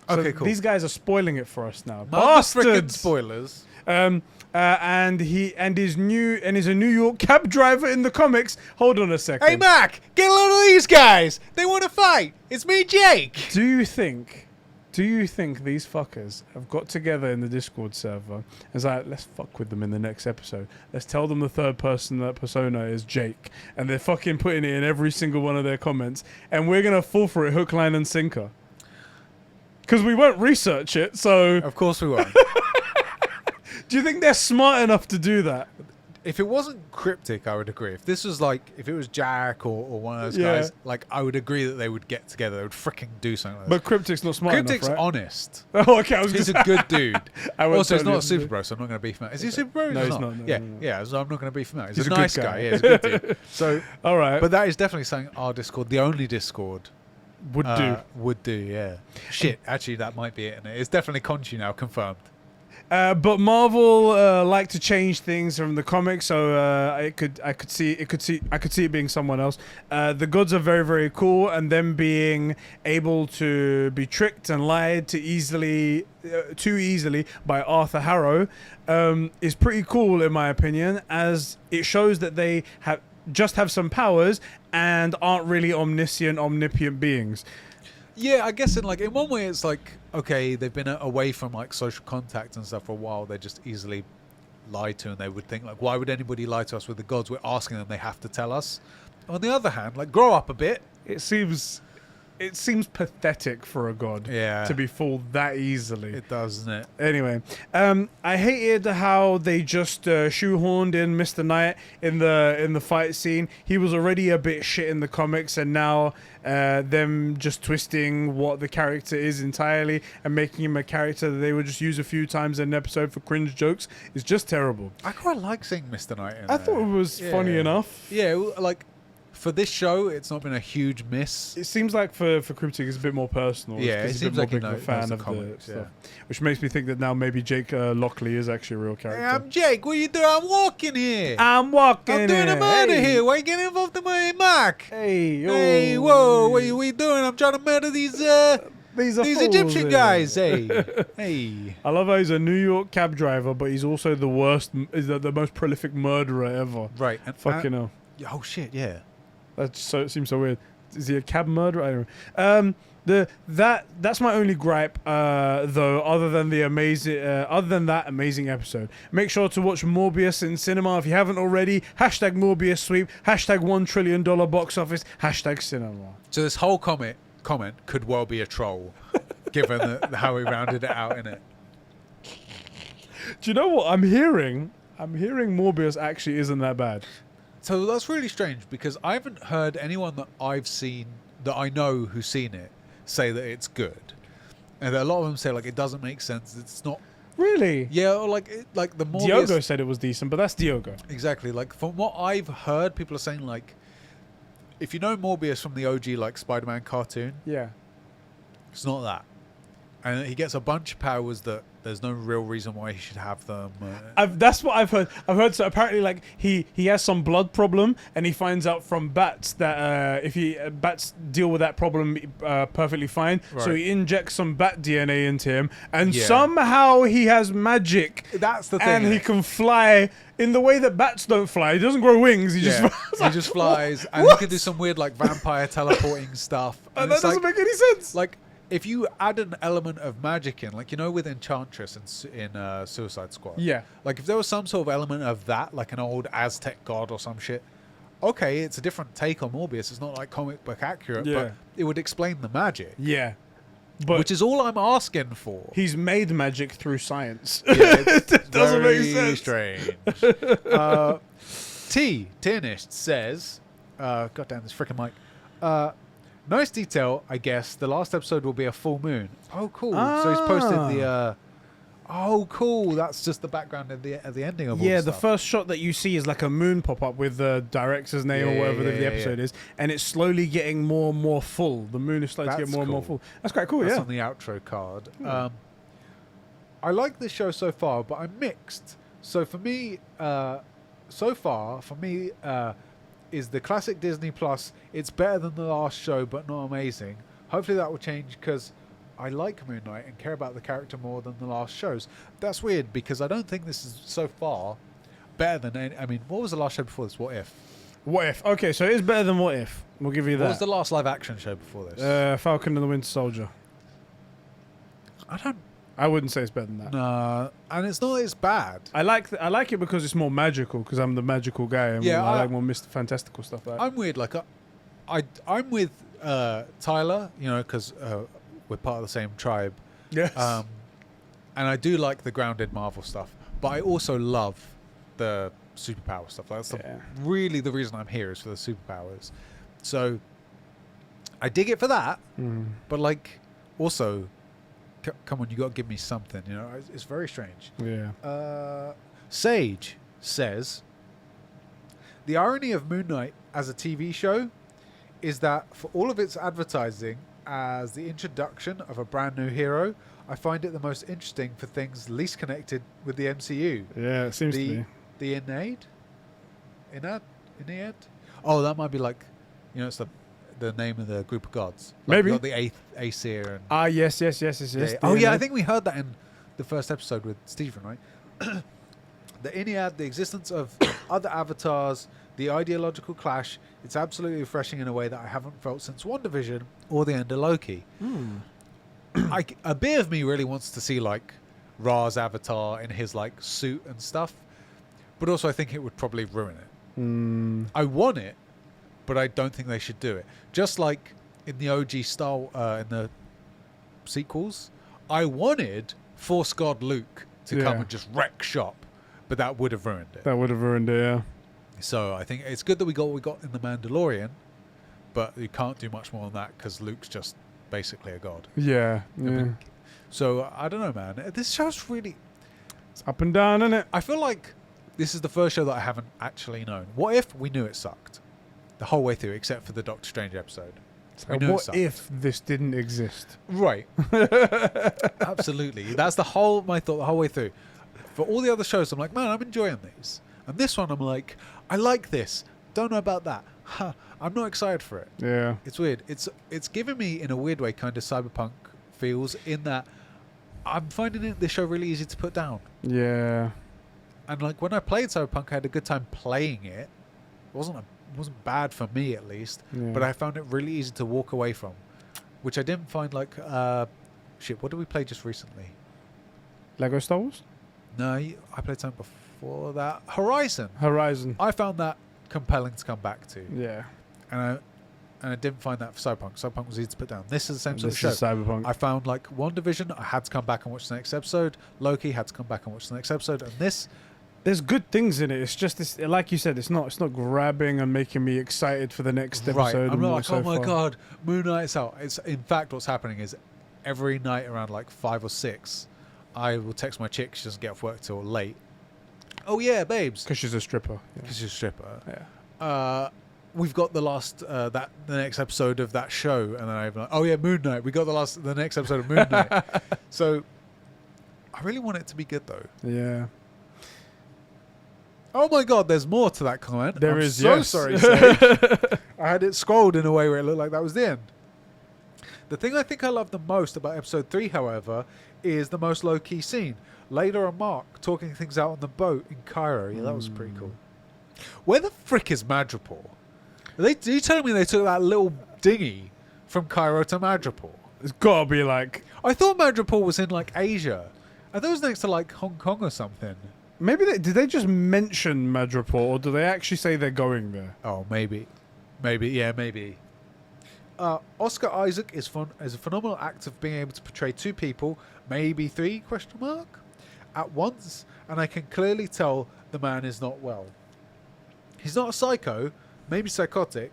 So okay, cool. These guys are spoiling it for us now. Bastards! Spoilers. And is a New York cab driver in the comics. Hold on a second. Hey, Mac, get a load of these guys. They want to fight. It's me, Jake. Do you think these fuckers have got together in the Discord server and it's like, let's fuck with them in the next episode. Let's tell them the third person that persona is Jake. And they're fucking putting it in every single one of their comments. And we're going to fall for it hook, line, and sinker. Because we won't research it, so... Of course we won't. Do you think they're smart enough to do that? If it wasn't Cryptic, I would agree. If this was like, if it was Jack or one of those guys, like, I would agree that they would get together. They would freaking do something like that. But Cryptic's not smart Cryptic's enough, right? honest. Oh, okay. He's a good dude. Also, he's totally not a super bro, so I'm not going to beef him out. Is he a super bro? No, he's not. Yeah, so I'm not going to beef him out. He's a good nice guy. guy. Yeah, he's a good dude. So, all right. But that is definitely saying our Discord, the only Discord Would do, yeah. Shit, actually, that might be it. And it's definitely Khonshu now, confirmed. But Marvel like to change things from the comics, so I could see it being someone else. The gods are very, very cool, and them being able to be tricked and lied to too easily by Arthur Harrow is pretty cool in my opinion, as it shows that they have some powers and aren't really omnipotent beings. Yeah, I guess in one way it's like, okay, they've been away from like social contact and stuff for a while. They're just easily lied to, and they would think like, why would anybody lie to us with the gods? We're asking them, they have to tell us. On the other hand, like, grow up a bit. It seems pathetic for a god to be fooled that easily. It does, doesn't it? Anyway, I hated how they just shoehorned in Mr. Knight in the fight scene. He was already a bit shit in the comics, and now them just twisting what the character is entirely and making him a character that they would just use a few times in an episode for cringe jokes is just terrible. I quite like seeing Mr. Knight in I thought it was funny enough. Yeah, like, for this show, it's not been a huge miss. It seems like for Cryptic, it's a bit more personal. Yeah, it seems like a fan of comics, the stuff. Which makes me think that now maybe Jake Lockley is actually a real character. Hey, I'm Jake. What are you doing? I'm walking here. I'm doing a murder here. Why are you getting involved in my Mac? Hey, yo. Hey, whoa. What are you doing? I'm trying to murder these Egyptian guys. Hey. Hey. I love how he's a New York cab driver, but he's also the worst, is the most prolific murderer ever. Right. And fucking hell. Oh, shit, yeah. It seems so weird. Is he a cab murderer? I don't know. That's my only gripe, though. Other than that amazing episode, make sure to watch Morbius in cinema if you haven't already. Hashtag Morbius sweep. Hashtag $1 trillion box office. Hashtag cinema. So this whole comment could well be a troll, given how we rounded it out in it. Do you know what I'm hearing? I'm hearing Morbius actually isn't that bad. So that's really strange, because I haven't heard anyone that I've seen, that I know who's seen it, say that it's good. And a lot of them say, like, it doesn't make sense. It's not... Really? Yeah, or like the Morbius... Diogo said it was decent, but that's Diogo. Exactly. Like, from what I've heard, people are saying, like, if you know Morbius from the OG, like, Spider-Man cartoon... Yeah. It's not that. And he gets a bunch of powers that there's no real reason why he should have them. That's what I've heard. So apparently, like, he has some blood problem, and he finds out from bats that bats deal with that problem perfectly fine. Right. So he injects some bat DNA into him, and somehow he has magic. That's the thing. And he can fly in the way that bats don't fly. He doesn't grow wings. He just flies. He just flies, and he can do some weird, like, vampire teleporting stuff. And that doesn't make any sense. Like, if you add an element of magic in, like, you know, with Enchantress in Suicide Squad. Yeah. Like, if there was some sort of element of that, like an old Aztec god or some shit, okay, it's a different take on Morbius. It's not, like, comic book accurate, but it would explain the magic. Yeah. But which is all I'm asking for. He's made magic through science. Yeah, it doesn't make sense. Strange. Tiernished says, God damn this freaking mic. Nice detail, I guess. The last episode will be a full moon. Oh, cool. So he's posted the... oh, cool. That's just the background at the ending of all the stuff. first shot that you see is like a moon pop up with the director's name or whatever the episode is. And it's slowly getting more and more full. The moon is starting to get more and more full. That's quite cool, That's on the outro card. I like this show so far, but I'm mixed. So for me... is the classic Disney Plus. It's better than the last show, but not amazing. Hopefully that will change, because I like Moon Knight and care about the character more than the last shows. That's weird, because I don't think this is so far better than any... I mean, what was the last show before this? What If? What If? Okay, so it is better than What If. We'll give you that. What was the last live action show before this? Falcon and the Winter Soldier. I wouldn't say it's better than that. No, and it's not as bad. I like it because it's more magical, because I'm the magical guy, and I like more Mr. Fantastical stuff like that. I'm weird. Like, I'm with Tyler, you know, because we're part of the same tribe. Yes. And I do like the grounded Marvel stuff, but I also love the superpower stuff. That's really the reason I'm here, is for the superpowers. So I dig it for that, but, like, also... Come on, you got to give me something. You know, it's very strange. Yeah. Sage says, the irony of Moon Knight as a TV show is that for all of its advertising as the introduction of a brand new hero, I find it the most interesting for things least connected with the MCU. Yeah, it seems to be. The Ennead? Oh, that might be like, it's the name of the group of gods. Like Maybe. Got the Aesir. Yes. Oh, yeah, I think we heard that in the first episode with Stephen, right? The Ennead, the existence of other avatars, the ideological clash, it's absolutely refreshing in a way that I haven't felt since WandaVision or the end of Loki. A bit of me really wants to see like Ra's avatar in his like suit and stuff, but also I think it would probably ruin it. I want it, but I don't think they should do it. Just like in the OG in the sequels, I wanted Force God Luke to come and just wreck shop, but that would have ruined it. Yeah. So I think it's good that we got what we got in The Mandalorian, but you can't do much more than that because Luke's just basically a god. Yeah. So I don't know, man. This show's really... It's up and down, isn't it? I feel like this is the first show that I haven't actually known. What if we knew it sucked the whole way through, except for the Doctor Strange episode? What if this didn't exist? Right. Absolutely. That's my thought the whole way through. For all the other shows, I'm like, man, I'm enjoying these. And this one, I'm like, I like this. Don't know about that. I'm not excited for it. Yeah. It's weird. It's giving me, in a weird way, kind of cyberpunk feels in that I'm finding this show really easy to put down. Yeah. And like when I played Cyberpunk, I had a good time playing it. It wasn't bad for me at least, but I found it really easy to walk away from, which I didn't find like what did we play just recently? Lego Star Wars? No, I played something before that. Horizon. I found that compelling to come back to. Yeah. And I didn't find that for Cyberpunk. Cyberpunk was easy to put down. This is the same sort of show. This is Cyberpunk. I found like WandaVision, I had to come back and watch the next episode. Loki, had to come back and watch the next episode. And this... There's good things in it. It's just this, like you said, it's not grabbing and making me excited for the next episode. Right. I'm not like, oh my god, Moon Knight's out. It's in fact what's happening is every night around like 5 or 6, I will text my chick. She doesn't get off work till late. Oh yeah, babes. Because she's a stripper. Because she's a stripper. Yeah. We've got the next episode of that show, and then I'm like, oh yeah, Moon Knight. We got the next episode of Moon Knight. So I really want it to be good though. Yeah. Oh my god, there's more to that comment. There I'm is, so yes. sorry, Sage. I had it scrolled in a way where it looked like that was the end. The thing I think I love the most about episode 3, however, is the most low-key scene. Layla and Mark talking things out on the boat in Cairo. Yeah, that was pretty cool. Where the frick is Madripoor? Are you telling me they took that little dinghy from Cairo to Madripoor? It's got to be like... I thought Madripoor was in like Asia. I thought it was next to like Hong Kong or something. Maybe did they just mention Madripoor, or do they actually say they're going there? Oh, maybe. Maybe. Oscar Isaac is a phenomenal act of being able to portray 2 people, maybe 3, at once, and I can clearly tell the man is not well. He's not a psycho, maybe psychotic,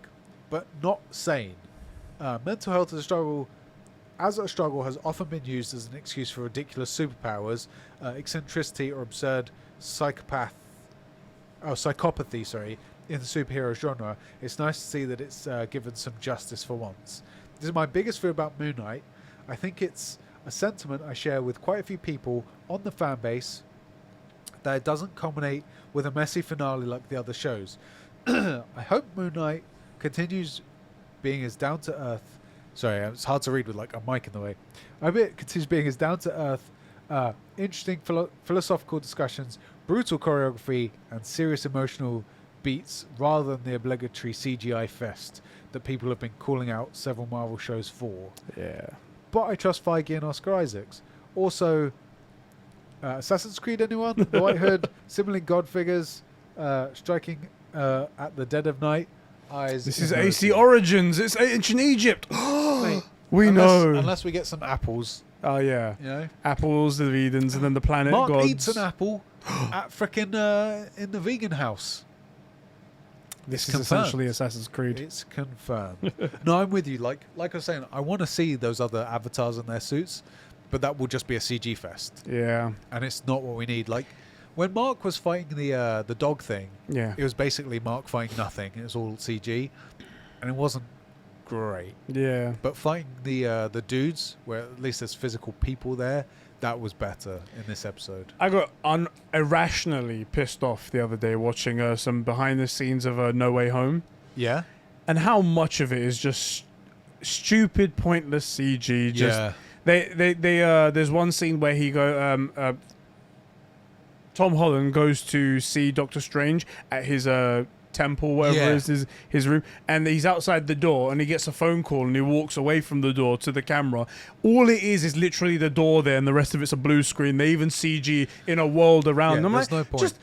but not sane. Mental health as a struggle has often been used as an excuse for ridiculous superpowers, eccentricity, or absurd psychopathy, in the superhero genre. It's nice to see that it's given some justice for once. This is my biggest fear about Moon Knight. I think it's a sentiment I share with quite a few people on the fan base, that it doesn't culminate with a messy finale like the other shows. I hope Moon Knight continues being as down to earth. Sorry, it's hard to read with like a mic in the way. I hope it continues being as down to earth, interesting philosophical discussions, brutal choreography, and serious emotional beats, rather than the obligatory CGI fest that people have been calling out several Marvel shows for. Yeah. But I trust Feige and Oscar Isaacs. Also, Assassin's Creed, anyone? The White Hood, similarly God figures, striking at the dead of night. Eyes. This is AC Origins. It's ancient Egypt. Mate, know. Unless we get some apples. Oh yeah. You know? Apples, the Edens, and then the planet Mark gods. eats an apple at frickin' in the vegan house. This is essentially Assassin's Creed. It's confirmed. No, I'm with you. Like I was saying, I want to see those other avatars in their suits, but that will just be a CG fest. Yeah. And it's not what we need. Like when Mark was fighting the dog thing, yeah, it was basically Mark fighting nothing. It was all CG, and it wasn't great. Yeah. But fighting the dudes, where at least there's physical people there, that was better in this episode. I got irrationally pissed off the other day watching some behind the scenes of No Way Home. Yeah. And how much of it is just stupid, pointless CG. Just there's one scene where Tom Holland goes to see Doctor Strange at his temple, whatever is his room, and he's outside the door and he gets a phone call and he walks away from the door to the camera. All it is literally the door there, and the rest of it's a blue screen. They even CG in a world around. I'm there's like, no point. just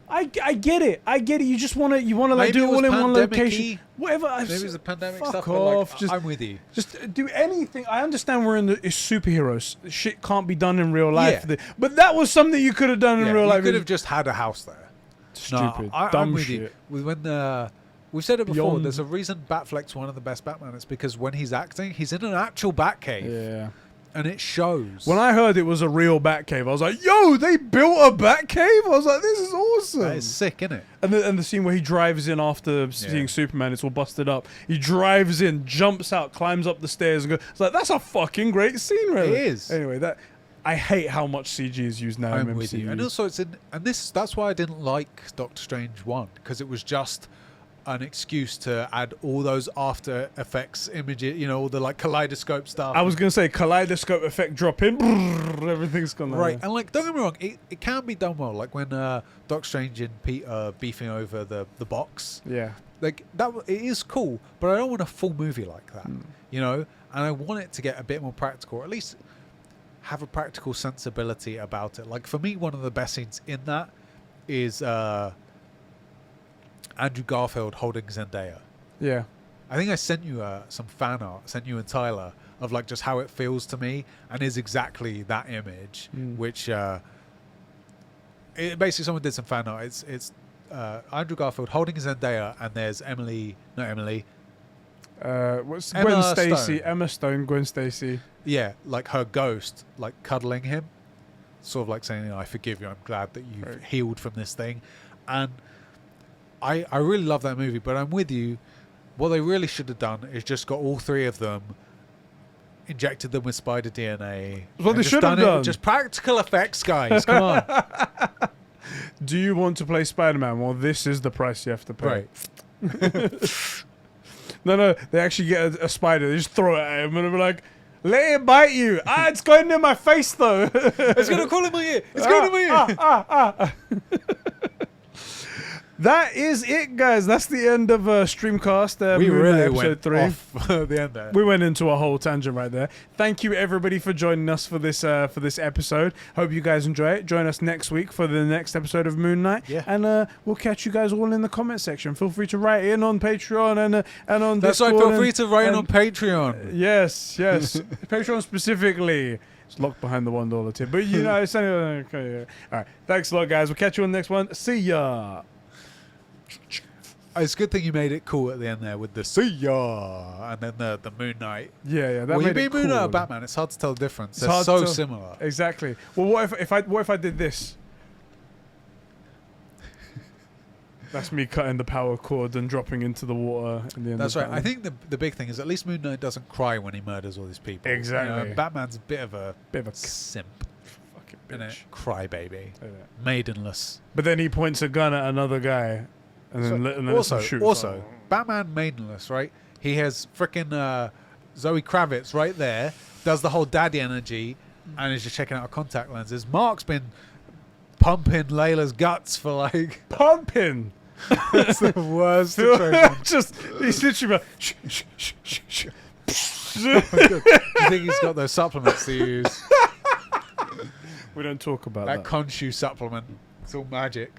I get it. You just want to like do it all in one location. Whatever. Maybe it was a pandemic fuck stuff. off. But like, I'm with you. Just do anything. I understand we're in the superheroes. Shit can't be done in real life. Yeah. But that was something you could have done in real life. You could have just had a house there. Stupid. No, dumb I'm with shit. you. We've said it before. There's a reason Batfleck's one of the best Batman. It's because when he's acting, he's in an actual Batcave. Yeah. And it shows. When I heard it was a real Batcave, I was like, yo, they built a Batcave? I was like, this is awesome. That is sick, isn't it? And the scene where he drives in after seeing Superman, it's all busted up. He drives in, jumps out, climbs up the stairs, and goes. It's like, that's a fucking great scene, really. It is. Anyway, I hate how much CG is used now in MCU. With you. And also, that's why I didn't like Doctor Strange 1, because it was just an excuse to add all those After Effects images, all the like kaleidoscope stuff. I was going to say kaleidoscope effect drop in, brrr, everything's gone right. And like, don't get me wrong, it can be done well. Like when Doctor Strange and Pete are beefing over the box. Yeah. Like that, it is cool, but I don't want a full movie like that, And I want it to get a bit more practical, or at least have a practical sensibility about it. Like for me, one of the best scenes in that is Andrew Garfield holding Zendaya. Yeah. I think I sent you some fan art, sent you and Tyler, of like just how it feels to me, and is exactly that image, which basically someone did some fan art. It's Andrew Garfield holding Zendaya, and there's what's Gwen Stacy? Emma Stone, Gwen Stacy. Yeah, like her ghost, like cuddling him, sort of like saying, I forgive you, I'm glad that you've healed from this thing. And I really love that movie, but I'm with you. What they really should have done is just got all three of them, injected them with spider DNA. What they should have done. Just practical effects, guys. Come on. Do you want to play Spider-Man? Well, this is the price you have to pay. Right. No, they actually get a spider. They just throw it at him and they're like, let it bite you. It's going in my face, though. It's going to crawl in my ear. It's going in my ear. That is it, guys. That's the end of Streamcast. We really episode went 3. off the end there. We went into a whole tangent right there. Thank you, everybody, for joining us for this episode. Hope you guys enjoy it. Join us next week for the next episode of Moon Knight. Yeah. And we'll catch you guys all in the comment section. Feel free to write in on Patreon and on That's Discord. right. Feel free to write in on Patreon. Yes. Patreon specifically. It's locked behind the $1 tip. But, it's anyway. Okay. All right. Thanks a lot, guys. We'll catch you on the next one. See ya. It's a good thing you made it cool at the end there with the see ya and then the Moon Knight. Yeah. That well, made you be it cool. Moon Knight or Batman. It's hard to tell the difference. They're so similar. Exactly. Well, what if I did this? That's me cutting the power cord and dropping into the water. In the end. That's right. I think the big thing is at least Moon Knight doesn't cry when he murders all these people. Exactly. Batman's a bit of a simp. Fucking bitch. Crybaby. Maidenless. But then he points a gun at another guy. And then shoots. Also, Batman maidenless, right? He has frickin' Zoe Kravitz right there, does the whole daddy energy, and is just checking out her contact lenses. Mark's been pumping Layla's guts for like... Pumping? That's the worst. He's literally like... Do you think he's got those supplements to use? We don't talk about that. That Khonshu supplement. It's all magic.